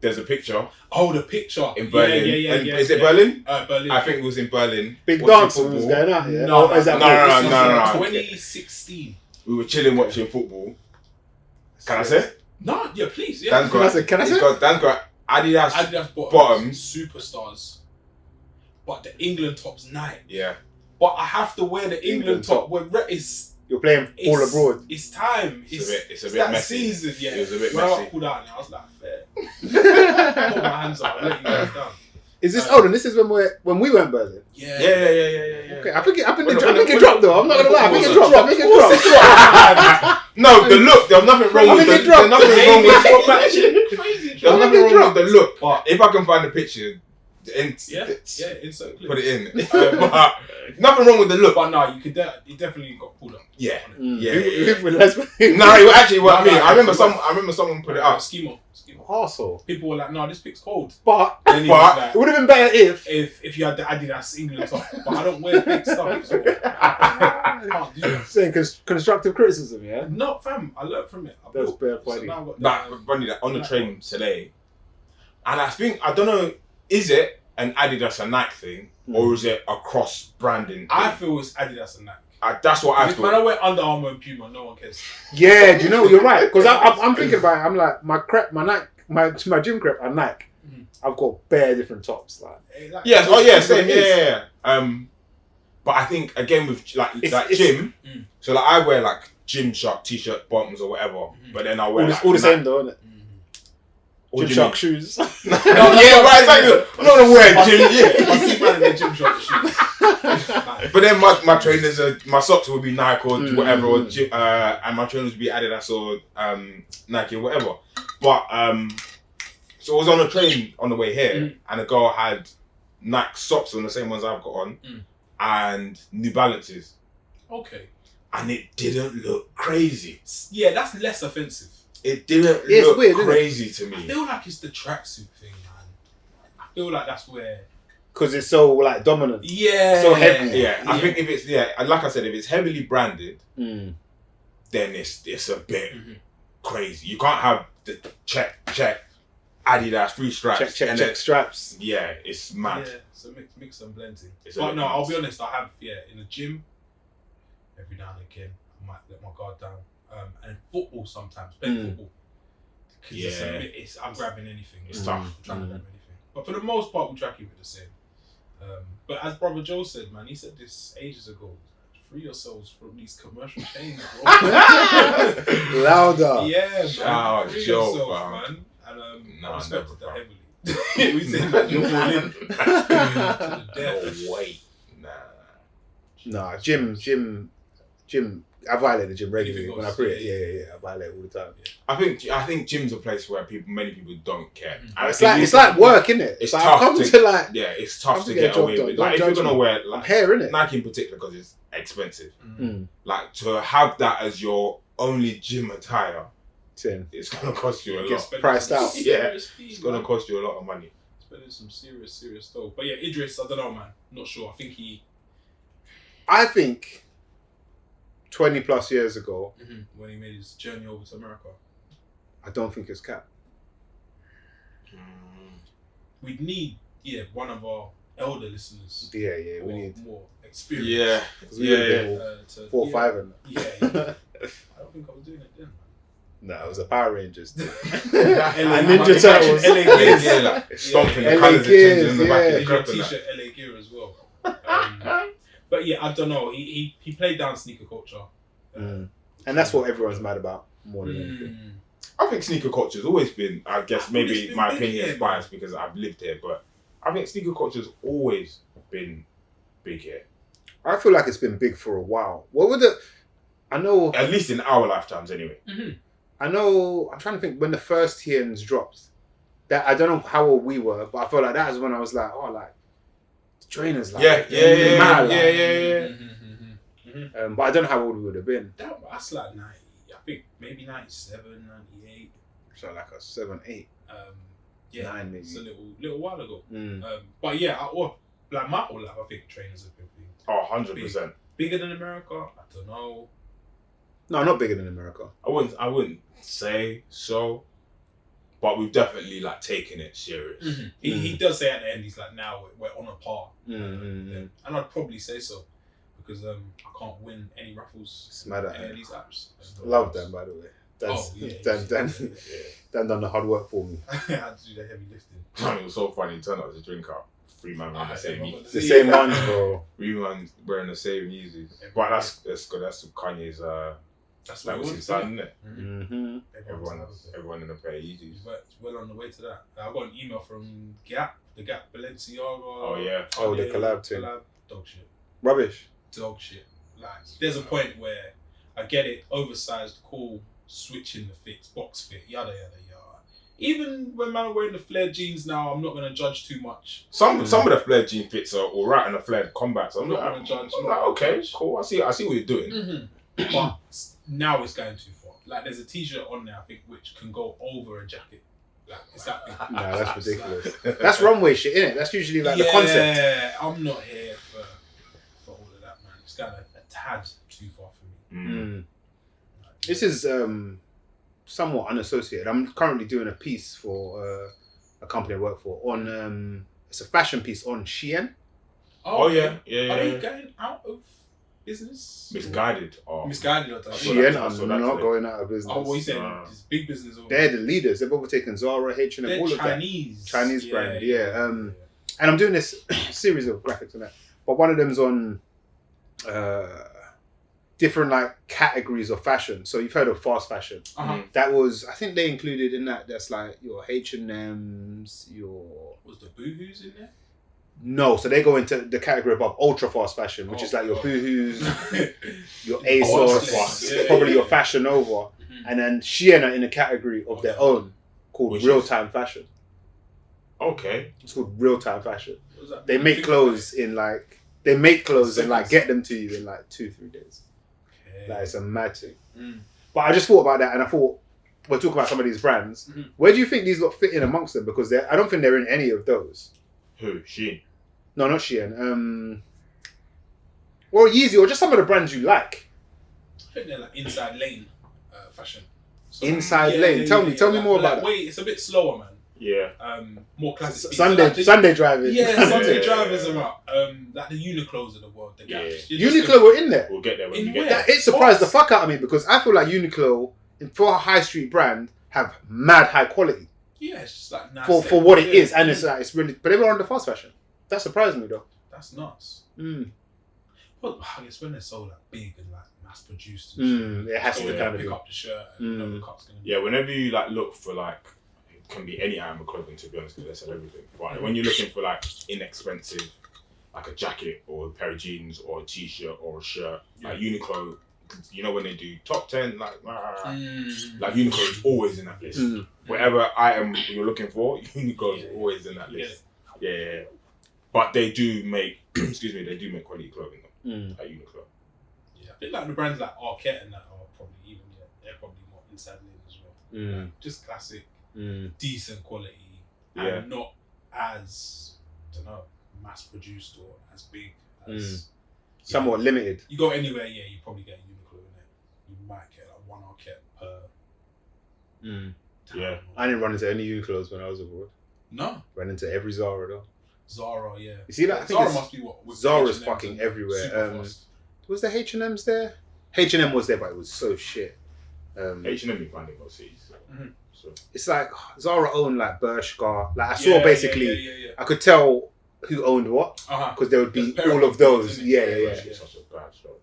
[SPEAKER 2] There's a picture.
[SPEAKER 3] Oh, the picture
[SPEAKER 2] in Berlin.
[SPEAKER 3] Yeah.
[SPEAKER 2] Is it Berlin?
[SPEAKER 3] Berlin.
[SPEAKER 2] I think it was in Berlin.
[SPEAKER 1] Big dance was going on. Yeah.
[SPEAKER 3] No.
[SPEAKER 2] 2016. We were chilling watching football. Can I say?
[SPEAKER 3] No, yeah, please. Yeah.
[SPEAKER 2] Can I say? Dan's got Adidas bottoms.
[SPEAKER 3] Superstars. But the England top's Nike.
[SPEAKER 2] Yeah.
[SPEAKER 3] But I have to wear the England top where
[SPEAKER 1] you're playing all abroad.
[SPEAKER 3] It's time.
[SPEAKER 2] It's a bit
[SPEAKER 3] that
[SPEAKER 2] messy.
[SPEAKER 3] Season, yeah.
[SPEAKER 2] It was a bit
[SPEAKER 3] when
[SPEAKER 2] messy.
[SPEAKER 3] I got pulled out, I was like, fair. I put my hands up. I let you guys down.
[SPEAKER 1] Is this? Then this is when we went Berlin.
[SPEAKER 3] Yeah.
[SPEAKER 1] Okay, I think it dropped though. I'm not gonna lie. I think it dropped.
[SPEAKER 2] No, the look. There's nothing wrong with the. There's nothing wrong with the look. But if I can find the picture.
[SPEAKER 3] Insert clip.
[SPEAKER 2] Put it in. But nothing wrong with the look.
[SPEAKER 3] But no, you definitely got pulled up.
[SPEAKER 2] Yeah.
[SPEAKER 1] No,
[SPEAKER 2] it actually what I mean. I remember someone put it up.
[SPEAKER 3] Schemo.
[SPEAKER 1] Arsehole.
[SPEAKER 3] People were like, no, this pic's cold.
[SPEAKER 1] But
[SPEAKER 3] like,
[SPEAKER 1] it would have been better
[SPEAKER 3] if you had the Adidas England top. But I don't wear fake stuff, so I can't do that.
[SPEAKER 1] Saying constructive criticism, yeah?
[SPEAKER 3] No, fam, I learned from it.
[SPEAKER 1] That's bare funny.
[SPEAKER 2] On the train today, and I don't know, is it an Adidas and Nike thing, or is it a cross branding thing?
[SPEAKER 3] I feel it's Adidas and Nike.
[SPEAKER 2] That's what I thought.
[SPEAKER 3] When I wear Under Armour and Puma, no one cares.
[SPEAKER 1] Yeah, do you know, you're right. Because I'm thinking about it, I'm like, my Nike, my gym crepe are Nike. I've got bare different tops.
[SPEAKER 2] Same. Yeah. But I think, again, with gym, so like I wear like Gymshark t-shirt bottoms or whatever, but then I wear
[SPEAKER 1] all the same though, isn't it? Gymshark shoes.
[SPEAKER 2] Exactly. I'm not gonna wear
[SPEAKER 3] Gymshark shoes.
[SPEAKER 2] But then my trainers my socks would be Nike or whatever, or and my trainers would be Adidas or Nike or whatever. But so I was on a train on the way here, and a girl had Nike socks on, the same ones I've got on, and New Balances.
[SPEAKER 3] Okay.
[SPEAKER 2] And it didn't look crazy.
[SPEAKER 3] Yeah, that's less offensive.
[SPEAKER 2] It didn't look
[SPEAKER 1] weird,
[SPEAKER 2] crazy to me.
[SPEAKER 3] I feel like it's the tracksuit thing, man. I feel like that's where...
[SPEAKER 1] Because it's so like dominant.
[SPEAKER 3] Yeah.
[SPEAKER 1] So heavy.
[SPEAKER 2] Yeah. I think if it's, and like I said, if it's heavily branded, then it's a bit crazy. You can't have the check, Adidas, 3 straps.
[SPEAKER 1] Check straps.
[SPEAKER 2] Yeah, it's mad.
[SPEAKER 3] Yeah, so mix and blend thing.
[SPEAKER 2] But
[SPEAKER 3] no, I'll be honest, I have, in the gym, every now and again, I might let my guard down. And football sometimes, playing football. Because I'm grabbing anything.
[SPEAKER 2] It's tough.
[SPEAKER 3] I'm trying to grab anything. But for the most part, we try to keep it the same. But as Brother Joe said, man, he said this ages ago. Free yourselves from these commercial chains, bro.
[SPEAKER 1] Louder.
[SPEAKER 3] Yeah, man.
[SPEAKER 2] Shout out
[SPEAKER 3] Free
[SPEAKER 2] Joe,
[SPEAKER 3] yourself,
[SPEAKER 2] man.
[SPEAKER 3] And I
[SPEAKER 2] Nah,
[SPEAKER 3] respected
[SPEAKER 2] never,
[SPEAKER 3] that heavily. We said that you're all in. To the death.
[SPEAKER 2] No way.
[SPEAKER 1] Nah, gym. I violate the gym regularly
[SPEAKER 3] Anything
[SPEAKER 1] when I
[SPEAKER 3] else?
[SPEAKER 1] pray.
[SPEAKER 3] Yeah.
[SPEAKER 1] Yeah. I violate all the time.
[SPEAKER 2] I think gym's a place where many people don't care. And
[SPEAKER 1] It's like work, innit?
[SPEAKER 2] It's
[SPEAKER 1] like,
[SPEAKER 2] tough
[SPEAKER 1] I've come
[SPEAKER 2] to-
[SPEAKER 1] to like.
[SPEAKER 2] Yeah, it's tough
[SPEAKER 1] Have
[SPEAKER 2] to
[SPEAKER 1] to get
[SPEAKER 2] get
[SPEAKER 1] a job
[SPEAKER 2] away
[SPEAKER 1] done.
[SPEAKER 2] with.
[SPEAKER 1] Don't
[SPEAKER 2] Like, if you're
[SPEAKER 1] judge
[SPEAKER 2] gonna
[SPEAKER 1] me.
[SPEAKER 2] wear
[SPEAKER 1] I'm
[SPEAKER 2] like
[SPEAKER 1] here, innit?
[SPEAKER 2] Nike in particular because it's expensive.
[SPEAKER 1] Mm.
[SPEAKER 2] Like to have that as your only gym attire,
[SPEAKER 1] Same.
[SPEAKER 2] it's gonna cost you a
[SPEAKER 1] It gets
[SPEAKER 2] lot.
[SPEAKER 1] priced out.
[SPEAKER 2] Yeah, it's gonna cost you a lot of money.
[SPEAKER 3] Spending some serious dough. But yeah, Idris, I don't know, man. Not sure.
[SPEAKER 1] I think 20 plus years ago,
[SPEAKER 3] When he made his journey over to America,
[SPEAKER 1] I don't think it's cap.
[SPEAKER 3] we'd need one of our elder listeners.
[SPEAKER 1] Yeah, we
[SPEAKER 3] or
[SPEAKER 1] need.
[SPEAKER 3] more experience.
[SPEAKER 2] Yeah,
[SPEAKER 1] 'Cause we would've been
[SPEAKER 3] To,
[SPEAKER 1] 4 or 5 and
[SPEAKER 3] Yeah. I don't think I was doing it then.
[SPEAKER 1] No, it was the Power Rangers.
[SPEAKER 3] LA
[SPEAKER 1] and Ninja Turtles.
[SPEAKER 3] LA Gears.
[SPEAKER 2] Yeah, like stomping the
[SPEAKER 1] LA
[SPEAKER 2] colours
[SPEAKER 1] Gears,
[SPEAKER 2] changing in the back of
[SPEAKER 1] yeah.
[SPEAKER 2] the crap and that.
[SPEAKER 3] T-shirt LA Gear as well. But yeah, I don't know. He played down sneaker culture.
[SPEAKER 1] And that's what everyone's mad about more than anything.
[SPEAKER 2] I think sneaker culture's always been, I guess
[SPEAKER 3] I think
[SPEAKER 2] maybe
[SPEAKER 3] it's been
[SPEAKER 2] my
[SPEAKER 3] big
[SPEAKER 2] opinion
[SPEAKER 3] here,
[SPEAKER 2] is biased because I've lived here, but I think sneaker culture's always been big here.
[SPEAKER 1] I feel like it's been big for a while. I know.
[SPEAKER 2] At least in our lifetimes anyway.
[SPEAKER 1] I know. I'm trying to think when the first Tians dropped. That I don't know how old we were, but I feel like that was when I was like, oh, like trainers, like
[SPEAKER 2] Yeah.
[SPEAKER 1] But I don't know how old we would have been.
[SPEAKER 3] That's like 90. I think maybe 97, 98.
[SPEAKER 1] So like a 7, 8, 9 maybe.
[SPEAKER 3] It's a little while ago.
[SPEAKER 1] Mm.
[SPEAKER 3] But yeah, like my whole life, I think trainers have been big.
[SPEAKER 2] Oh, 100%.
[SPEAKER 3] Bigger than America? I don't know.
[SPEAKER 1] No, not bigger than America.
[SPEAKER 2] I wouldn't say so, but we've definitely like taken it serious.
[SPEAKER 3] He does say at the end, he's like, now we're on a par.
[SPEAKER 1] Mm.
[SPEAKER 3] And I'd probably say so because I can't win any raffles
[SPEAKER 1] It's mad at
[SPEAKER 3] in any
[SPEAKER 1] him.
[SPEAKER 3] of these apps.
[SPEAKER 1] Love them, by the way. Dan done the hard work for me.
[SPEAKER 3] I had to do the heavy lifting.
[SPEAKER 2] It was so funny. He turned up to drink up. 3 man wearing the same Yeezys.
[SPEAKER 1] The same ones, bro.
[SPEAKER 2] 3 man wearing the same Yeezys. But that's good. That's Kanye's.
[SPEAKER 3] That's
[SPEAKER 2] That
[SPEAKER 3] what
[SPEAKER 2] was
[SPEAKER 3] he
[SPEAKER 2] his
[SPEAKER 3] wants,
[SPEAKER 2] son, isn't it?
[SPEAKER 1] Mm-hmm.
[SPEAKER 2] Everyone in a pair of Yeezys.
[SPEAKER 3] Well on the way to that. I got an email from Gap, the Gap Balenciaga.
[SPEAKER 2] Oh yeah.
[SPEAKER 1] Oh, the collab thing.
[SPEAKER 3] Dog shit.
[SPEAKER 1] Rubbish.
[SPEAKER 3] Dog shit. Like, there's a point where I get it, oversized, cool, switching the fits, box fit, yada yada yada. Even when man wearing the flared jeans now, I'm not gonna judge too much.
[SPEAKER 2] Some of the flared jean fits are alright and the flared combats. I'm
[SPEAKER 3] I'm not
[SPEAKER 2] like,
[SPEAKER 3] gonna judge.
[SPEAKER 2] I'm like, okay, cool. I see what you're doing.
[SPEAKER 3] But now it's going too far. Like, there's a t-shirt on there, I think, which can go over a jacket. Like, it's that big.
[SPEAKER 1] Nah, that's ridiculous. That's runway shit, innit? That's usually like the concept.
[SPEAKER 3] Yeah, I'm not here for all of that, man. It's going a tad too far for me.
[SPEAKER 1] Mm. This is somewhat unassociated. I'm currently doing a piece for a company I work for on it's a fashion piece on Shein.
[SPEAKER 2] Oh yeah.
[SPEAKER 3] Are they going out of business?
[SPEAKER 2] Misguided. Oh.
[SPEAKER 3] Misguided or something?
[SPEAKER 1] Shein
[SPEAKER 2] I saw
[SPEAKER 1] are
[SPEAKER 2] that
[SPEAKER 1] not
[SPEAKER 2] today.
[SPEAKER 1] going out of business.
[SPEAKER 3] Oh, what you saying? It's big business. Over
[SPEAKER 1] They're the leaders. They've overtaken Zara, H&M,
[SPEAKER 3] They're
[SPEAKER 1] all of that.
[SPEAKER 3] Chinese
[SPEAKER 1] brand, yeah. And I'm doing this series of graphics on that. But one of them's on different like categories of fashion. So you've heard of fast fashion. That was, I think they included in that's like your H&M's, your...
[SPEAKER 3] Was the Boohoo's in there?
[SPEAKER 1] No, so they go into the category above ultra fast fashion, which is like your Boohoo's, your ASOS, probably your Fashion Nova. And then Shein are in a category of their own called
[SPEAKER 2] Which
[SPEAKER 1] real-time fashion.
[SPEAKER 2] Okay.
[SPEAKER 1] It's called real-time fashion.
[SPEAKER 3] What was that?
[SPEAKER 1] They make clothes in like... They make clothes and like get them to you in like 2-3 days. Like, it's a mad thing. But I just thought about that and I thought, we'll talk about some of these brands. Where do you think these lot fit in amongst them? Because I don't think they're in any of those.
[SPEAKER 2] Who? Shein?
[SPEAKER 1] No, not Shein. Or Yeezy, or just some of the brands you like.
[SPEAKER 3] I think they're like inside lane fashion. So,
[SPEAKER 1] Inside lane. Tell me more about that.
[SPEAKER 3] Wait, it's a bit slower, man.
[SPEAKER 2] Yeah.
[SPEAKER 3] More classic.
[SPEAKER 1] Sunday driving.
[SPEAKER 3] Yeah, Sunday
[SPEAKER 2] Yeah.
[SPEAKER 3] drivers are up. Like the Uniqlos of the world, the Gaps.
[SPEAKER 1] Uniqlo were in there.
[SPEAKER 2] We'll get there when
[SPEAKER 3] In
[SPEAKER 2] we get
[SPEAKER 3] where?
[SPEAKER 2] there.
[SPEAKER 1] It surprised the fuck out of me because I feel like Uniqlo, for a high street brand, have mad high quality
[SPEAKER 3] Yeah, it's just like nice
[SPEAKER 1] for what it is, and it's like it's really. But they were on the fast fashion. That surprised me though.
[SPEAKER 3] That's nuts.
[SPEAKER 1] Well,
[SPEAKER 3] I guess when they're so like big and like mass produced and shit,
[SPEAKER 1] it has to
[SPEAKER 3] go
[SPEAKER 1] kind of
[SPEAKER 3] pick
[SPEAKER 1] be.
[SPEAKER 3] up the shirt and know the cut's gonna be.
[SPEAKER 2] Yeah, whenever you like look for like, it can be any item of clothing to be honest, because they sell everything. But when you're looking for like inexpensive, like a jacket or a pair of jeans or a t-shirt or a shirt, like Uniqlo, you know when they do top 10, like Uniqlo is always in that list. Whatever item you're looking for, Uniqlo is always in that list. Yeah. But they do make, they do make quality clothing though, at Uniqlo.
[SPEAKER 3] Yeah, I think like the brands like Arquette and that are probably they're probably more inside lane as well. Like, just classic, decent quality, and not as, I don't know, mass produced or as big as.
[SPEAKER 1] Somewhat limited.
[SPEAKER 3] You go anywhere, you probably get a Uniqlo in it. You might get like one Arquette per.
[SPEAKER 1] Yeah, I didn't run into any Uniqlos when I was abroad.
[SPEAKER 3] No,
[SPEAKER 1] ran into every Zara though.
[SPEAKER 3] Zara, yeah.
[SPEAKER 1] You see that?
[SPEAKER 3] Zara must be what?
[SPEAKER 1] Zara's fucking everywhere. Was there H&M's there? H&M was there, but it was so shit.
[SPEAKER 2] H&M you find in most cities. So.
[SPEAKER 1] It's like Zara owned like Bershka. Like I saw basically, I could tell who owned what because there would be all of those. Yeah.
[SPEAKER 2] Such a bad shop.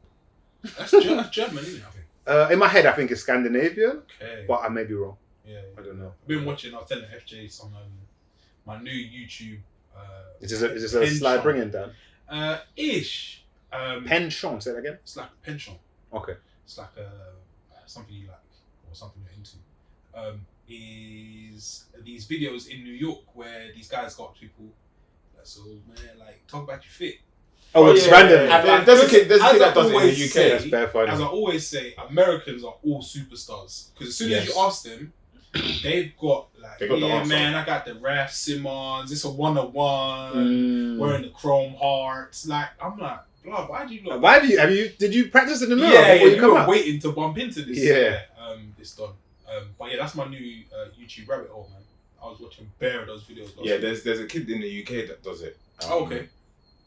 [SPEAKER 3] That's German, isn't it? I think.
[SPEAKER 1] In my head, I think it's Scandinavian,
[SPEAKER 3] okay.
[SPEAKER 1] But I may be wrong.
[SPEAKER 3] Yeah.
[SPEAKER 1] I don't know.
[SPEAKER 3] I've been watching. I was telling FJ some my new YouTube.
[SPEAKER 1] Is this a slide bringing down?
[SPEAKER 3] Ish.
[SPEAKER 1] Penchant. Say that again.
[SPEAKER 3] It's like a penchant.
[SPEAKER 1] Okay.
[SPEAKER 3] It's like something you like or something you're into. Is these videos in New York where these guys got people. So man, like talk about your fit.
[SPEAKER 1] Oh, it's random.
[SPEAKER 2] Like, there's a kid that does it in the UK.
[SPEAKER 1] That's bare funny.
[SPEAKER 3] As I always say, Americans are all superstars because as soon as you ask them, they've got like, man, I got the Raf Simmons. It's a 101. Wearing the chrome hearts. Like I'm like, blah. Why do you look?
[SPEAKER 1] Why did you practice in the mirror before you come out?
[SPEAKER 3] Waiting to bump into this. This done. But yeah, that's my new YouTube rabbit hole, man. I was watching bare of those videos.
[SPEAKER 2] There's a kid in the UK that does it.
[SPEAKER 3] Okay.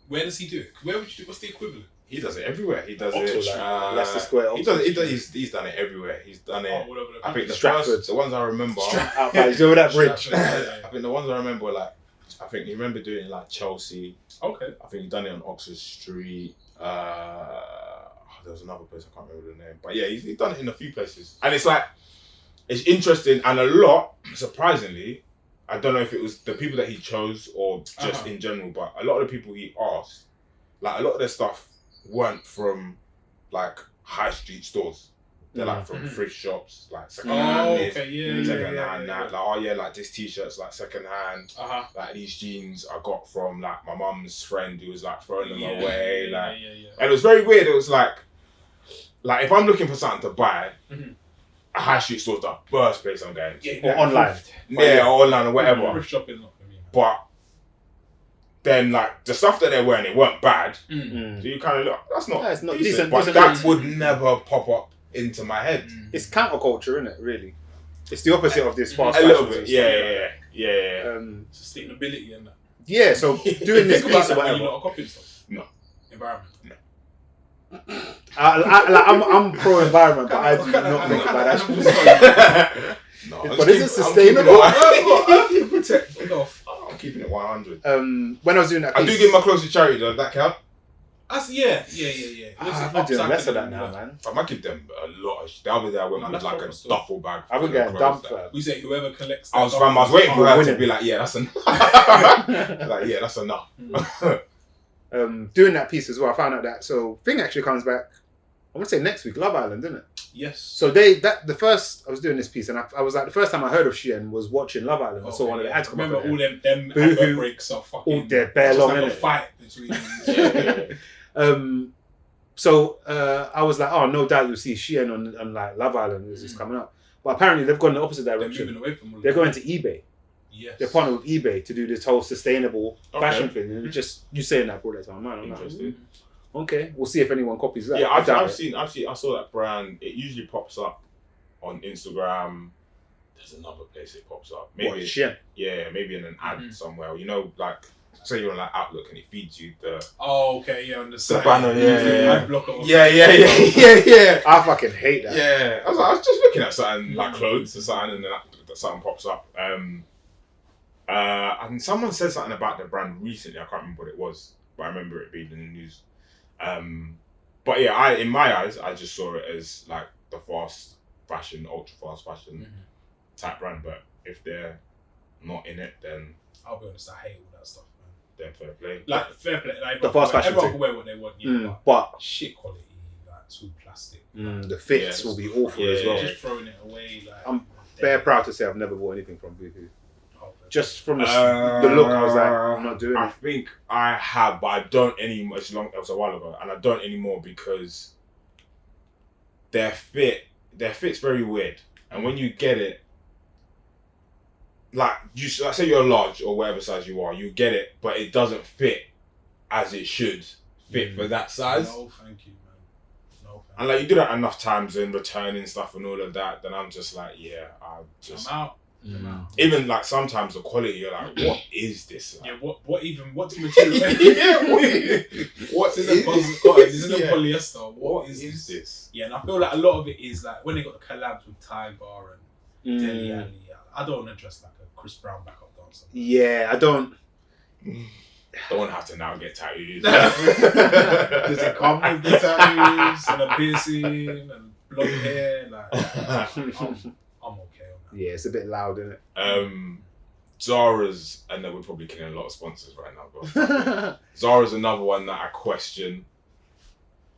[SPEAKER 3] Where does he do it? What's the equivalent?
[SPEAKER 2] He does it everywhere. He does
[SPEAKER 1] Oxford,
[SPEAKER 2] it.
[SPEAKER 1] Leicester Square.
[SPEAKER 2] He's done it everywhere. He's done it. I think
[SPEAKER 1] the
[SPEAKER 2] ones I remember.
[SPEAKER 1] Out by that bridge.
[SPEAKER 2] I think the ones I remember, like, I think you remember doing it like Chelsea.
[SPEAKER 3] Okay.
[SPEAKER 2] I think he done it on Oxford Street. There was another place I can't remember the name, but yeah, he's done it in a few places, and it's like it's interesting and a lot. Surprisingly, I don't know if it was the people that he chose or just in general, but a lot of the people he asked, like a lot of their stuff weren't from like high street stores. They're like from thrift shops, like second hand. Like this t-shirt's like second hand. Like these jeans I got from like my mum's friend who was like throwing them away. And it was very weird. It was like if I'm looking for something to buy, a high street store's the first place I'm going to.
[SPEAKER 1] Or online.
[SPEAKER 2] Or online or whatever.
[SPEAKER 3] Thrift shopping not for me.
[SPEAKER 2] But then like the stuff that they're wearing, it weren't bad. So you kind of look, that's not decent. But that would never pop up into my head.
[SPEAKER 1] It's counterculture, isn't it? Really, it's the opposite of this fast
[SPEAKER 2] a
[SPEAKER 1] fashion.
[SPEAKER 2] little bit, yeah.
[SPEAKER 3] Sustainability and that.
[SPEAKER 1] Yeah, so doing this piece or whatever.
[SPEAKER 3] You're not copying stuff.
[SPEAKER 2] No.
[SPEAKER 3] Environment.
[SPEAKER 2] No.
[SPEAKER 3] I'm
[SPEAKER 1] pro environment, but I do not think about that.
[SPEAKER 2] No,
[SPEAKER 1] but is it sustainable?
[SPEAKER 2] I'm keeping it 100.
[SPEAKER 1] When I was doing that piece,
[SPEAKER 2] I do give my clothes to charity. Does that count?
[SPEAKER 3] Yeah.
[SPEAKER 1] I'm doing less of that now, man.
[SPEAKER 2] I might give them a lot. The other day I went with like a duffel bag.
[SPEAKER 1] I would get dumped.
[SPEAKER 3] We say whoever collects.
[SPEAKER 2] I was waiting for her to be like, yeah, that's enough. Like, yeah, that's enough.
[SPEAKER 1] Doing that piece as well, I found out that thing actually comes back. I want to say next week, Love Island, isn't it?
[SPEAKER 3] Yes.
[SPEAKER 1] So I was doing this piece, and I was like, the first time I heard of Shein was watching Love Island. I saw one of the ads come up.
[SPEAKER 3] Remember all them advert breaks are fucking.
[SPEAKER 1] All their bare long,
[SPEAKER 3] like a fight between.
[SPEAKER 1] So I was like, oh, no doubt you'll see Shein on like Love Island is just coming up. But apparently they've gone in the opposite direction.
[SPEAKER 3] They're moving away from all
[SPEAKER 1] They're going to eBay.
[SPEAKER 3] Yes.
[SPEAKER 1] They're partnering with eBay to do this whole sustainable fashion thing. And just you saying that brought that to my mind. I'm
[SPEAKER 2] interesting.
[SPEAKER 1] like, okay, we'll see if anyone copies that.
[SPEAKER 2] Yeah, I saw that brand. It usually pops up on Instagram. There's another place it pops up. Maybe
[SPEAKER 1] Shein.
[SPEAKER 2] Yeah, maybe in an ad somewhere. You know, like say you're on like Outlook and it feeds you the.
[SPEAKER 3] Oh, okay, yeah, on the side.
[SPEAKER 2] banner,
[SPEAKER 3] yeah.
[SPEAKER 1] Yeah. I fucking hate that.
[SPEAKER 2] Yeah, I was just looking at something like clothes or something, and then something pops up. And And someone said something about the brand recently. I can't remember what it was, but I remember it being in the news. But yeah, in my eyes, I just saw it as like the fast fashion, ultra fast fashion type brand. But if they're not in it, then
[SPEAKER 3] I'll be honest, I hate all that stuff, man.
[SPEAKER 2] they're fair play.
[SPEAKER 3] Like fair play, like
[SPEAKER 1] The fast fashion
[SPEAKER 3] everyone
[SPEAKER 1] thing.
[SPEAKER 3] can wear what they want, yeah,
[SPEAKER 1] But
[SPEAKER 3] shit quality, like it's all plastic.
[SPEAKER 1] the fits will be awful as well.
[SPEAKER 3] Just throwing it away, like.
[SPEAKER 1] I'm bare proud to say I've never bought anything from Boohoo.
[SPEAKER 3] Oh,
[SPEAKER 1] Just from the look, I was like, I'm not doing
[SPEAKER 2] I
[SPEAKER 1] it.
[SPEAKER 2] think I have, but I don't anymore. It was a while ago, and I don't anymore because their fit's very weird, and when you get it, like say you're large or whatever size you are, you get it, but it doesn't fit as it should fit for that size.
[SPEAKER 3] No, thank you, man. No, thank
[SPEAKER 2] And like you do that enough times and returning stuff and all of that, then I'm just like, yeah, I'm
[SPEAKER 3] out. I'm out.
[SPEAKER 2] Even like sometimes the quality, you're like, what is this? Like?
[SPEAKER 3] Yeah, what's the material?
[SPEAKER 2] What
[SPEAKER 3] This isn't cotton, this isn't
[SPEAKER 2] Yeah.
[SPEAKER 3] polyester. What is this? Yeah, and I feel like a lot of it is like when they got the collabs with Tiger and Deli Ali. I don't want to dress like a Chris Brown backup dancer.
[SPEAKER 1] Yeah, I don't.
[SPEAKER 2] Don't have to now get tattoos.
[SPEAKER 3] Does it come with the tattoos and a piercing and blonde hair? Like, I'm okay on that.
[SPEAKER 1] Yeah, it's a bit loud, isn't it?
[SPEAKER 2] Zara's, and then we're probably killing a lot of sponsors right now, but Zara's another one that I question.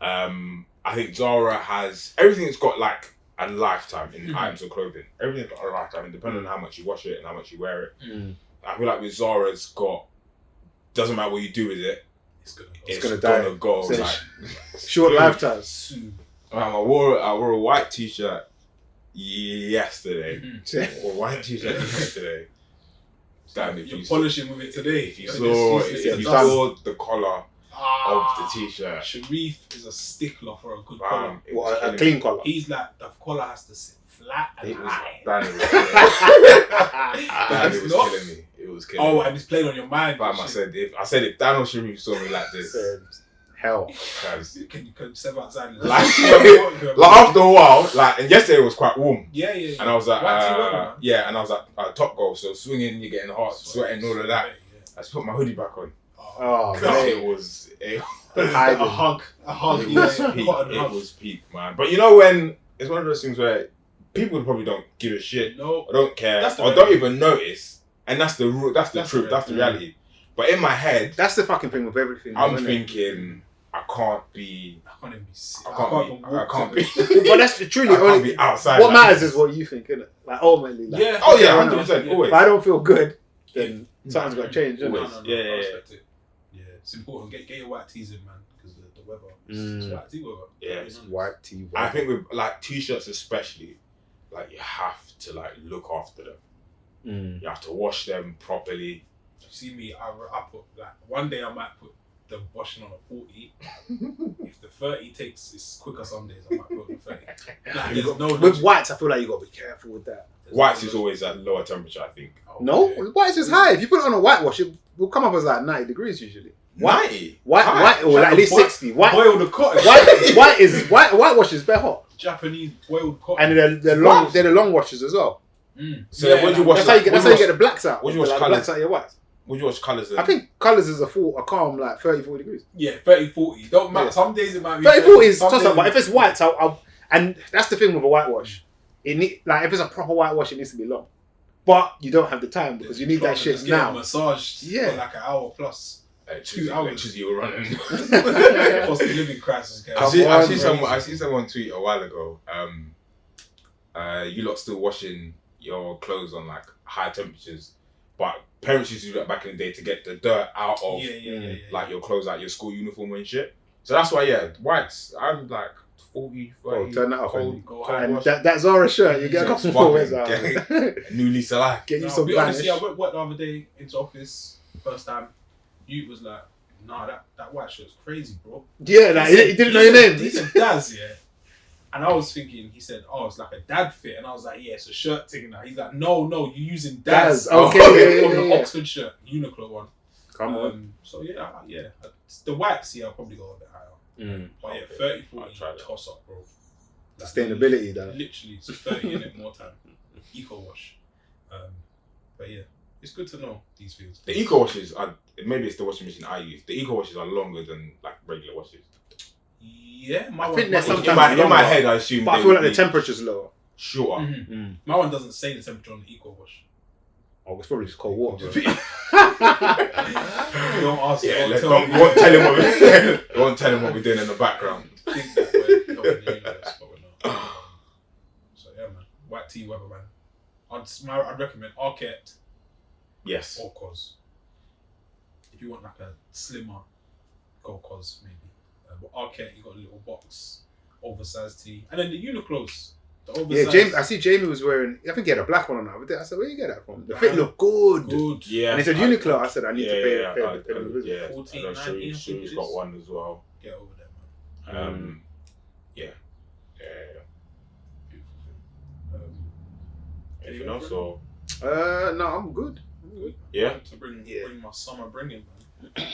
[SPEAKER 2] I think Zara has everything that's got like a lifetime in items of clothing. Everything's got a lifetime, depending on how much you wash it and how much you wear it. I feel like with Zara's got, doesn't matter what you do with it,
[SPEAKER 3] It's
[SPEAKER 1] gonna die.
[SPEAKER 2] go.
[SPEAKER 1] It's
[SPEAKER 2] Like,
[SPEAKER 1] short lifetime.
[SPEAKER 3] soon.
[SPEAKER 2] I wore a white t-shirt yesterday. Or white t-shirt yesterday. Damn, if
[SPEAKER 3] You're
[SPEAKER 2] you
[SPEAKER 3] polishing with it today.
[SPEAKER 2] If you saw the collar of the t-shirt,
[SPEAKER 3] Sharif is a stickler for a good collar.
[SPEAKER 2] it was
[SPEAKER 1] What, a
[SPEAKER 2] killing
[SPEAKER 1] clean
[SPEAKER 2] me.
[SPEAKER 1] collar?
[SPEAKER 3] He's like, the collar has to sit flat and
[SPEAKER 2] It was
[SPEAKER 3] high.
[SPEAKER 2] Danny was killing me.
[SPEAKER 3] It's not.
[SPEAKER 2] It was killing
[SPEAKER 3] Oh,
[SPEAKER 2] me.
[SPEAKER 3] and it's playing on your mind.
[SPEAKER 2] Fam, I said if Daniel Sharif saw me like this,
[SPEAKER 1] Hell.
[SPEAKER 2] guys,
[SPEAKER 3] Can you step outside and
[SPEAKER 2] like after a while, like, and yesterday it was quite warm.
[SPEAKER 3] Yeah.
[SPEAKER 2] And I was like,
[SPEAKER 3] White tee weather, man.
[SPEAKER 2] yeah, and I was like, top goal, so swinging, you're getting hot, sweating, all of that. I just put my hoodie back on.
[SPEAKER 1] Oh,
[SPEAKER 3] God.
[SPEAKER 1] man.
[SPEAKER 2] It was
[SPEAKER 1] Hiding.
[SPEAKER 3] A hug.
[SPEAKER 2] It
[SPEAKER 3] Yeah,
[SPEAKER 2] was
[SPEAKER 3] yeah,
[SPEAKER 2] peak.
[SPEAKER 3] cotton
[SPEAKER 2] It
[SPEAKER 3] hug.
[SPEAKER 2] was peak, man. But you know when it's one of those things where people probably don't give a shit,
[SPEAKER 3] No.
[SPEAKER 2] or don't care,
[SPEAKER 3] That's the
[SPEAKER 2] or don't even notice, and that's the truth, that's the reality. But in my head,
[SPEAKER 1] That's the fucking thing with everything.
[SPEAKER 2] I'm
[SPEAKER 1] isn't it?
[SPEAKER 2] thinking I can't be.
[SPEAKER 3] I can't even see.
[SPEAKER 2] I can't be.
[SPEAKER 1] But that's truly
[SPEAKER 2] I can't
[SPEAKER 1] only.
[SPEAKER 2] be outside.
[SPEAKER 1] What
[SPEAKER 2] like
[SPEAKER 1] matters
[SPEAKER 2] this.
[SPEAKER 1] is what you think, innit? Like ultimately. Like,
[SPEAKER 3] Yeah.
[SPEAKER 2] Oh yeah,
[SPEAKER 1] I know.
[SPEAKER 2] 100%.
[SPEAKER 3] Yeah.
[SPEAKER 2] Always.
[SPEAKER 1] If I don't feel good, then something's got to change, isn't
[SPEAKER 2] Always.
[SPEAKER 1] it?
[SPEAKER 3] No,
[SPEAKER 2] Yeah,
[SPEAKER 3] I
[SPEAKER 2] yeah,
[SPEAKER 3] respect it. Yeah, it's important. Get your white tees in, man, because the weather. It's white tee weather.
[SPEAKER 2] Yeah,
[SPEAKER 1] It's white tee.
[SPEAKER 2] I think with like t-shirts especially, like you have to like look after them. You have to wash them properly.
[SPEAKER 3] You see me, I put like one day I might put the washing on a 40. If the 30 takes, it's quicker some days. I might put on 30. Like, there's no
[SPEAKER 1] with
[SPEAKER 3] logic.
[SPEAKER 1] whites, I feel like you got to be careful with that.
[SPEAKER 3] There's
[SPEAKER 2] Whites
[SPEAKER 3] no
[SPEAKER 2] is
[SPEAKER 3] logic.
[SPEAKER 2] always at lower temperature, I think.
[SPEAKER 1] No,
[SPEAKER 3] Okay.
[SPEAKER 1] whites is high. If you put it on a whitewash, it will come up as like 90 degrees usually.
[SPEAKER 2] 90.
[SPEAKER 1] White, or like at least 60. White,
[SPEAKER 3] Boil the cotton.
[SPEAKER 1] whitewash is better.
[SPEAKER 3] Japanese boiled cotton.
[SPEAKER 1] And they're long. They're the long washes as well.
[SPEAKER 2] So what do you wash?
[SPEAKER 1] That's how you get the blacks out.
[SPEAKER 2] What do you wash
[SPEAKER 1] the
[SPEAKER 2] colours?
[SPEAKER 1] blacks out of your whites.
[SPEAKER 2] Would you watch colours?
[SPEAKER 1] I think colours is a calm like 30-40 degrees.
[SPEAKER 3] Yeah, 30-40. Don't matter.
[SPEAKER 1] Yeah.
[SPEAKER 3] Some days it might be
[SPEAKER 1] 30-40 is
[SPEAKER 3] some
[SPEAKER 1] toss up,
[SPEAKER 3] days-
[SPEAKER 1] but if it's whites, and that's the thing with a whitewash. Like if it's a proper whitewash, it needs to be long. But you don't have the time because you need that shit
[SPEAKER 3] Just get a
[SPEAKER 1] now.
[SPEAKER 3] massage
[SPEAKER 1] Yeah.
[SPEAKER 3] for like an hour plus. 2 hours.
[SPEAKER 2] Electricity you were running.
[SPEAKER 3] Cost of living crisis.
[SPEAKER 2] I see someone tweet a while ago. You lot still washing your clothes on like high temperatures, but parents used to do that back in the day to get the dirt out of like your clothes, like your school uniform and shit. So that's why, whites. I'm like 40, 30.
[SPEAKER 1] Turn that off
[SPEAKER 2] cold
[SPEAKER 1] and
[SPEAKER 2] wash.
[SPEAKER 1] that Zara shirt, you get a couple more wears out.
[SPEAKER 2] New lease of life.
[SPEAKER 1] Get you
[SPEAKER 3] No,
[SPEAKER 1] some
[SPEAKER 3] be honest,
[SPEAKER 1] vanish.
[SPEAKER 3] I went the other day into office, first time. You was like, nah, that white shirt's crazy, bro.
[SPEAKER 1] Yeah, like, he didn't know your name.
[SPEAKER 3] He said Daz, yeah. And I was thinking, he said, oh, it's like a dad fit. And I was like, yeah, it's a shirt thing now. He's like, no, you're using Daz.
[SPEAKER 1] Daz, okay,
[SPEAKER 3] On
[SPEAKER 1] yeah,
[SPEAKER 3] the
[SPEAKER 1] yeah.
[SPEAKER 3] Oxford shirt, Uniqlo one.
[SPEAKER 1] Come on.
[SPEAKER 3] So yeah. The whites, I'll probably go a bit higher. But yeah, 30, 40,
[SPEAKER 2] I'll try that.
[SPEAKER 3] toss up, bro. Like,
[SPEAKER 1] Sustainability, though.
[SPEAKER 3] Literally, it's 30 in it more time. Eco wash. But yeah. It's good to know these things.
[SPEAKER 2] The eco washes are, maybe it's the washing machine I use. The eco washes are longer than like regular washes.
[SPEAKER 3] Yeah,
[SPEAKER 1] I think there's sometimes
[SPEAKER 2] in my head I assume.
[SPEAKER 1] But I feel like the temperature's lower.
[SPEAKER 2] Shorter.
[SPEAKER 3] My one doesn't say the temperature on the eco wash.
[SPEAKER 1] Oh, it's probably just cold water.
[SPEAKER 3] Don't ask.
[SPEAKER 2] Yeah, we won't tell him what we won't tell him what we're doing in the background.
[SPEAKER 3] I think that we're covering the universe, but we're not. So yeah, man. White tea, Weatherman. I'd recommend Arquette
[SPEAKER 2] Yes.
[SPEAKER 3] or Cos. If you want like a slimmer, go Cos maybe. But Arquette, you got a little box, oversized tee, and then the Uniqlo's. The oversized.
[SPEAKER 1] Yeah, I see Jamie was wearing. I think he had a black one on that. I said, "Where you get that from?" The fit looked good.
[SPEAKER 3] Good.
[SPEAKER 2] Yeah.
[SPEAKER 1] And he said Uniqlo. I said, "I need to pay
[SPEAKER 2] Yeah.
[SPEAKER 1] the visit."
[SPEAKER 2] Yeah.
[SPEAKER 3] 14,
[SPEAKER 2] I know
[SPEAKER 3] 19,
[SPEAKER 2] Shui's got one as well.
[SPEAKER 3] Get over there, man.
[SPEAKER 2] Yeah.
[SPEAKER 3] Beautiful thing.
[SPEAKER 2] Anything else or?
[SPEAKER 1] No, I'm good.
[SPEAKER 2] Yeah.
[SPEAKER 3] To bring my summer bringing, man.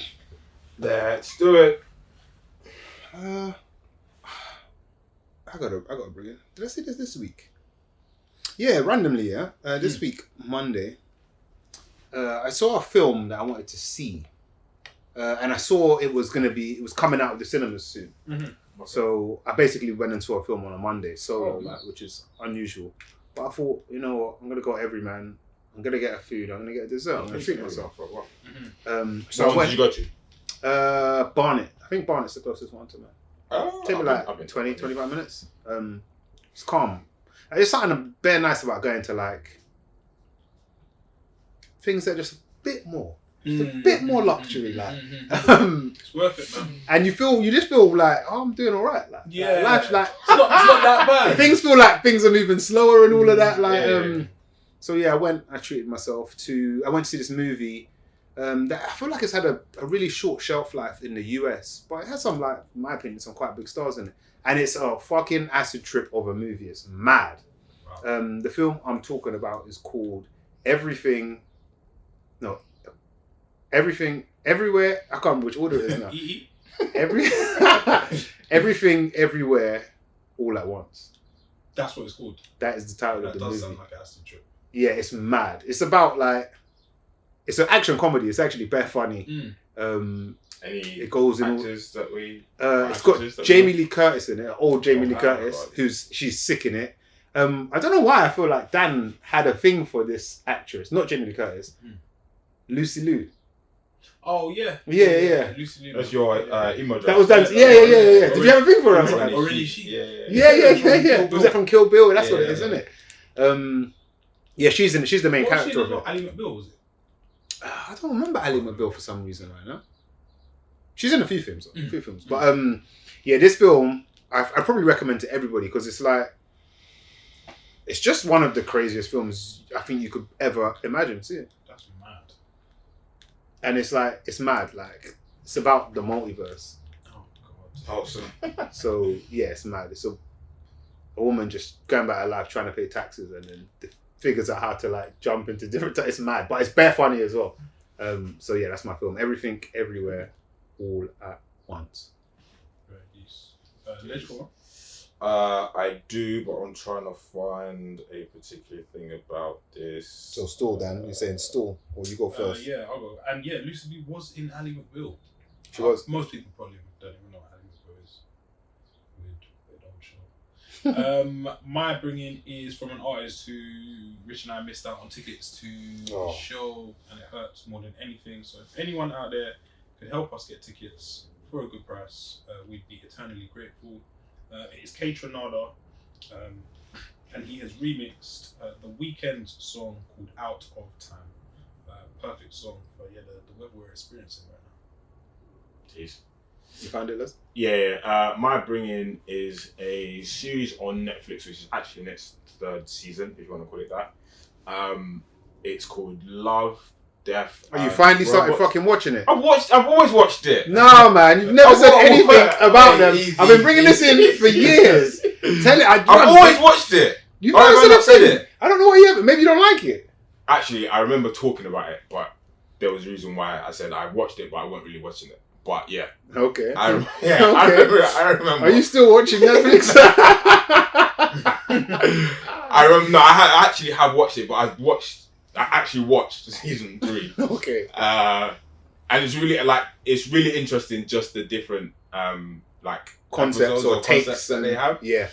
[SPEAKER 2] Let's do it.
[SPEAKER 1] I gotta bring it. Did I say this week? Yeah, randomly, yeah. This week, Monday, I saw a film that I wanted to see. And I saw it was coming out of the cinemas soon.
[SPEAKER 3] Mm-hmm.
[SPEAKER 1] So I basically went and saw a film on a Monday, which is unusual. But I thought, you know what, I'm gonna go everyman. I'm gonna get a food. I'm gonna get a dessert. I'm gonna treat myself for a while.
[SPEAKER 2] So when did you go to?
[SPEAKER 1] Barnet. I think Barnet's the closest one to me. Take me like 20, 25 minutes. It's calm. There's something bare nice about going to like things that are just a bit more. Just a bit more luxury, like.
[SPEAKER 3] It's worth it, man.
[SPEAKER 1] And you just feel like, oh, I'm doing all right. Like,
[SPEAKER 3] yeah,
[SPEAKER 1] life's like
[SPEAKER 3] it's not that bad.
[SPEAKER 1] Things feel like things are moving slower and all of that. Like, so yeah, I treated myself I went to see this movie. That I feel like it's had a really short shelf life in the US, but it has some, like, in my opinion, some quite big stars in it. And it's a fucking acid trip of a movie. It's mad. Wow. The film I'm talking about is called Everything, Everywhere. I can't remember which order it is now. Everything, Everywhere, All at Once.
[SPEAKER 3] That's what it's called.
[SPEAKER 1] That is the title of the movie.
[SPEAKER 3] That does sound like an acid trip.
[SPEAKER 1] Yeah, it's mad. It's about like, it's an action comedy. It's actually bare funny. It goes in.
[SPEAKER 2] Actors that we.
[SPEAKER 1] It's got Jamie Lee Curtis in it. Old Jamie Lee Curtis, she's sick in it. I don't know why I feel like Dan had a thing for this actress. Not Jamie Lee Curtis. Lucy Liu.
[SPEAKER 3] Oh yeah.
[SPEAKER 1] Yeah.
[SPEAKER 3] Lucy Liu.
[SPEAKER 2] That's your emo.
[SPEAKER 1] That was Dan's. Yeah. Did you have a thing for her?
[SPEAKER 3] Already she.
[SPEAKER 1] Yeah. Was that from Kill Bill? That's what it is, isn't it? Yeah, she's in it. She's the main character of it.
[SPEAKER 3] Ali McBeal, was it?
[SPEAKER 1] I don't remember Ali McBeal for some reason right now. She's in a few films, But this film I probably recommend to everybody because it's like, it's just one of the craziest films I think you could ever imagine seeing.
[SPEAKER 3] That's mad.
[SPEAKER 1] And it's like, it's mad. Like, it's about the multiverse.
[SPEAKER 3] Oh god.
[SPEAKER 2] Awesome.
[SPEAKER 1] So yeah, it's mad. It's a woman just going about her life trying to pay taxes and then figures out how to like jump into different. It's mad, but it's bare funny as well. So yeah, that's my film. Everything, Everywhere, All at Once.
[SPEAKER 3] Very nice. Legible.
[SPEAKER 2] I do, but I'm trying to find a particular thing about this.
[SPEAKER 1] So stall, Dan. You're saying stall, or you go first?
[SPEAKER 3] Yeah, I'll go. And yeah, Lucy Liu was in Ali McBeal.
[SPEAKER 1] She was.
[SPEAKER 3] Most people probably don't even know what Ali McBeal is. Weird old show. My bringing is from an artist who Rich and I missed out on tickets to the show, and it hurts more than anything. So if anyone out there could help us get tickets for a good price, we'd be eternally grateful. It's K Tronada, and he has remixed the Weeknd song called Out of Time. Perfect song for the weather we're experiencing right now.
[SPEAKER 2] Jeez.
[SPEAKER 1] You found it, Liz?
[SPEAKER 2] Yeah. My bringing is a series on Netflix, which is actually in its third season, if you want to call it that. It's called Love, Death.
[SPEAKER 1] Oh, you finally started fucking watching it?
[SPEAKER 2] I've always watched it.
[SPEAKER 1] No, man, you've never said anything about them. I've been bringing this in for years. Tell it.
[SPEAKER 2] I've always watched it.
[SPEAKER 1] You've never said it. I don't know why you haven't. Maybe you don't like it.
[SPEAKER 2] Actually, I remember talking about it, but there was a reason why I said I watched it, but I wasn't really watching it. But yeah.
[SPEAKER 1] Okay.
[SPEAKER 2] I remember.
[SPEAKER 1] Are you still watching Netflix?
[SPEAKER 2] I remember. No, I actually have watched it, but I I actually watched season 3.
[SPEAKER 1] Okay.
[SPEAKER 2] And it's really interesting, just the different like
[SPEAKER 1] Concepts or takes
[SPEAKER 2] that they have.
[SPEAKER 1] Yeah.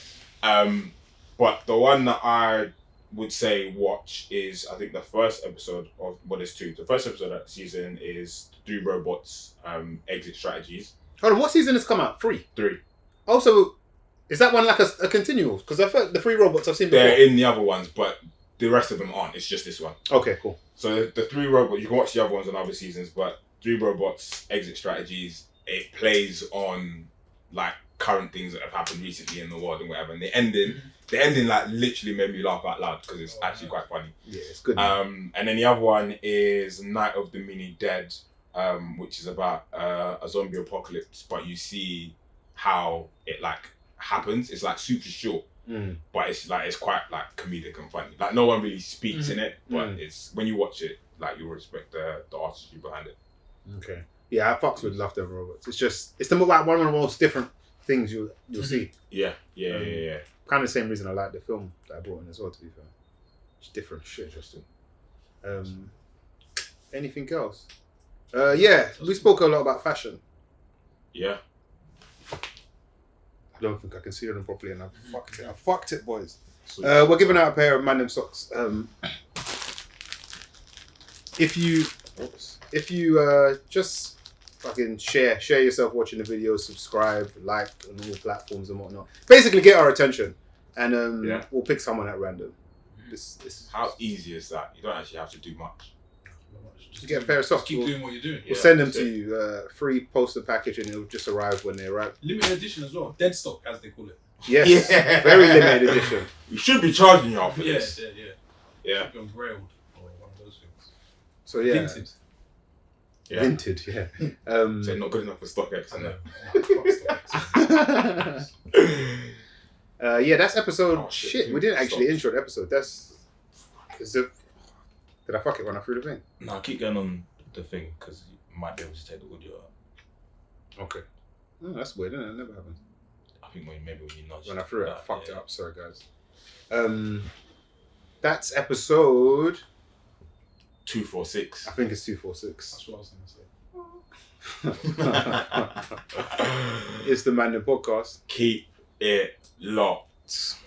[SPEAKER 2] But the one that I would say watch is, I think, the first episode of, well, there's 2. The first episode of that season is 3 Robots Exit Strategies.
[SPEAKER 1] Hold on, what season has come out? 3?
[SPEAKER 2] 3.
[SPEAKER 1] Also, is that one like a continual? Because I felt the 3 robots I've seen before.
[SPEAKER 2] They're in the other ones, but the rest of them aren't. It's just this one.
[SPEAKER 1] Okay, cool.
[SPEAKER 2] So the 3 robots, you can watch the other ones on other seasons, but 3 Robots Exit Strategies, it plays on like current things that have happened recently in the world and whatever. And the ending like literally made me laugh out loud because it's actually quite funny.
[SPEAKER 1] Yeah, it's good.
[SPEAKER 2] And then the other one is Night of the Mini Dead, which is about a zombie apocalypse, but you see how it like happens. It's like super short, but it's quite like comedic and funny. Like no one really speaks in it, but it's when you watch it, like you'll respect the artistry behind it.
[SPEAKER 1] Okay. Yeah, I fucks with Love Death Robots. It's the like one of the most different things you'll see.
[SPEAKER 2] Yeah.
[SPEAKER 1] Kind of the same reason I like the film that I brought in as well. To be fair, it's different shit.
[SPEAKER 2] Interesting.
[SPEAKER 1] Anything else? Yeah, we spoke a lot about fashion.
[SPEAKER 2] Yeah.
[SPEAKER 1] I don't think I can see them properly, and I fucked it, boys. We're giving out a pair of Mandem socks. If you just fucking share yourself watching the video, subscribe, like on all platforms and whatnot. Basically, get our attention, and we'll pick someone at random.
[SPEAKER 2] How easy is that? You don't actually have to do much.
[SPEAKER 1] Just get a pair of socks.
[SPEAKER 3] Keep doing what you're doing.
[SPEAKER 1] We'll send them to you. Free poster package, and it'll just arrive when they arrive.
[SPEAKER 3] Limited edition as well. Dead stock, as they call it.
[SPEAKER 1] Yes, very limited edition.
[SPEAKER 2] You should be charging you for this.
[SPEAKER 3] Yeah. You're brailled or one of those things.
[SPEAKER 1] So yeah.
[SPEAKER 3] Vintage.
[SPEAKER 2] Yeah.
[SPEAKER 1] Vintage, yeah.
[SPEAKER 2] So not good enough for StockX,
[SPEAKER 1] yeah, that's episode.
[SPEAKER 2] Oh,
[SPEAKER 1] shit, we didn't actually intro the episode. Did I fuck it when I threw the thing?
[SPEAKER 4] No, keep going on the thing because you might be able to take the audio out.
[SPEAKER 1] Okay. Oh, that's weird, isn't it? It never happened.
[SPEAKER 4] I think when you nudged.
[SPEAKER 1] When I threw it, I fucked it up. Sorry, guys. That's episode
[SPEAKER 2] 246.
[SPEAKER 1] I think it's 246.
[SPEAKER 3] That's what I was going to say.
[SPEAKER 1] It's the Mandem Podcast.
[SPEAKER 2] Keep it locked.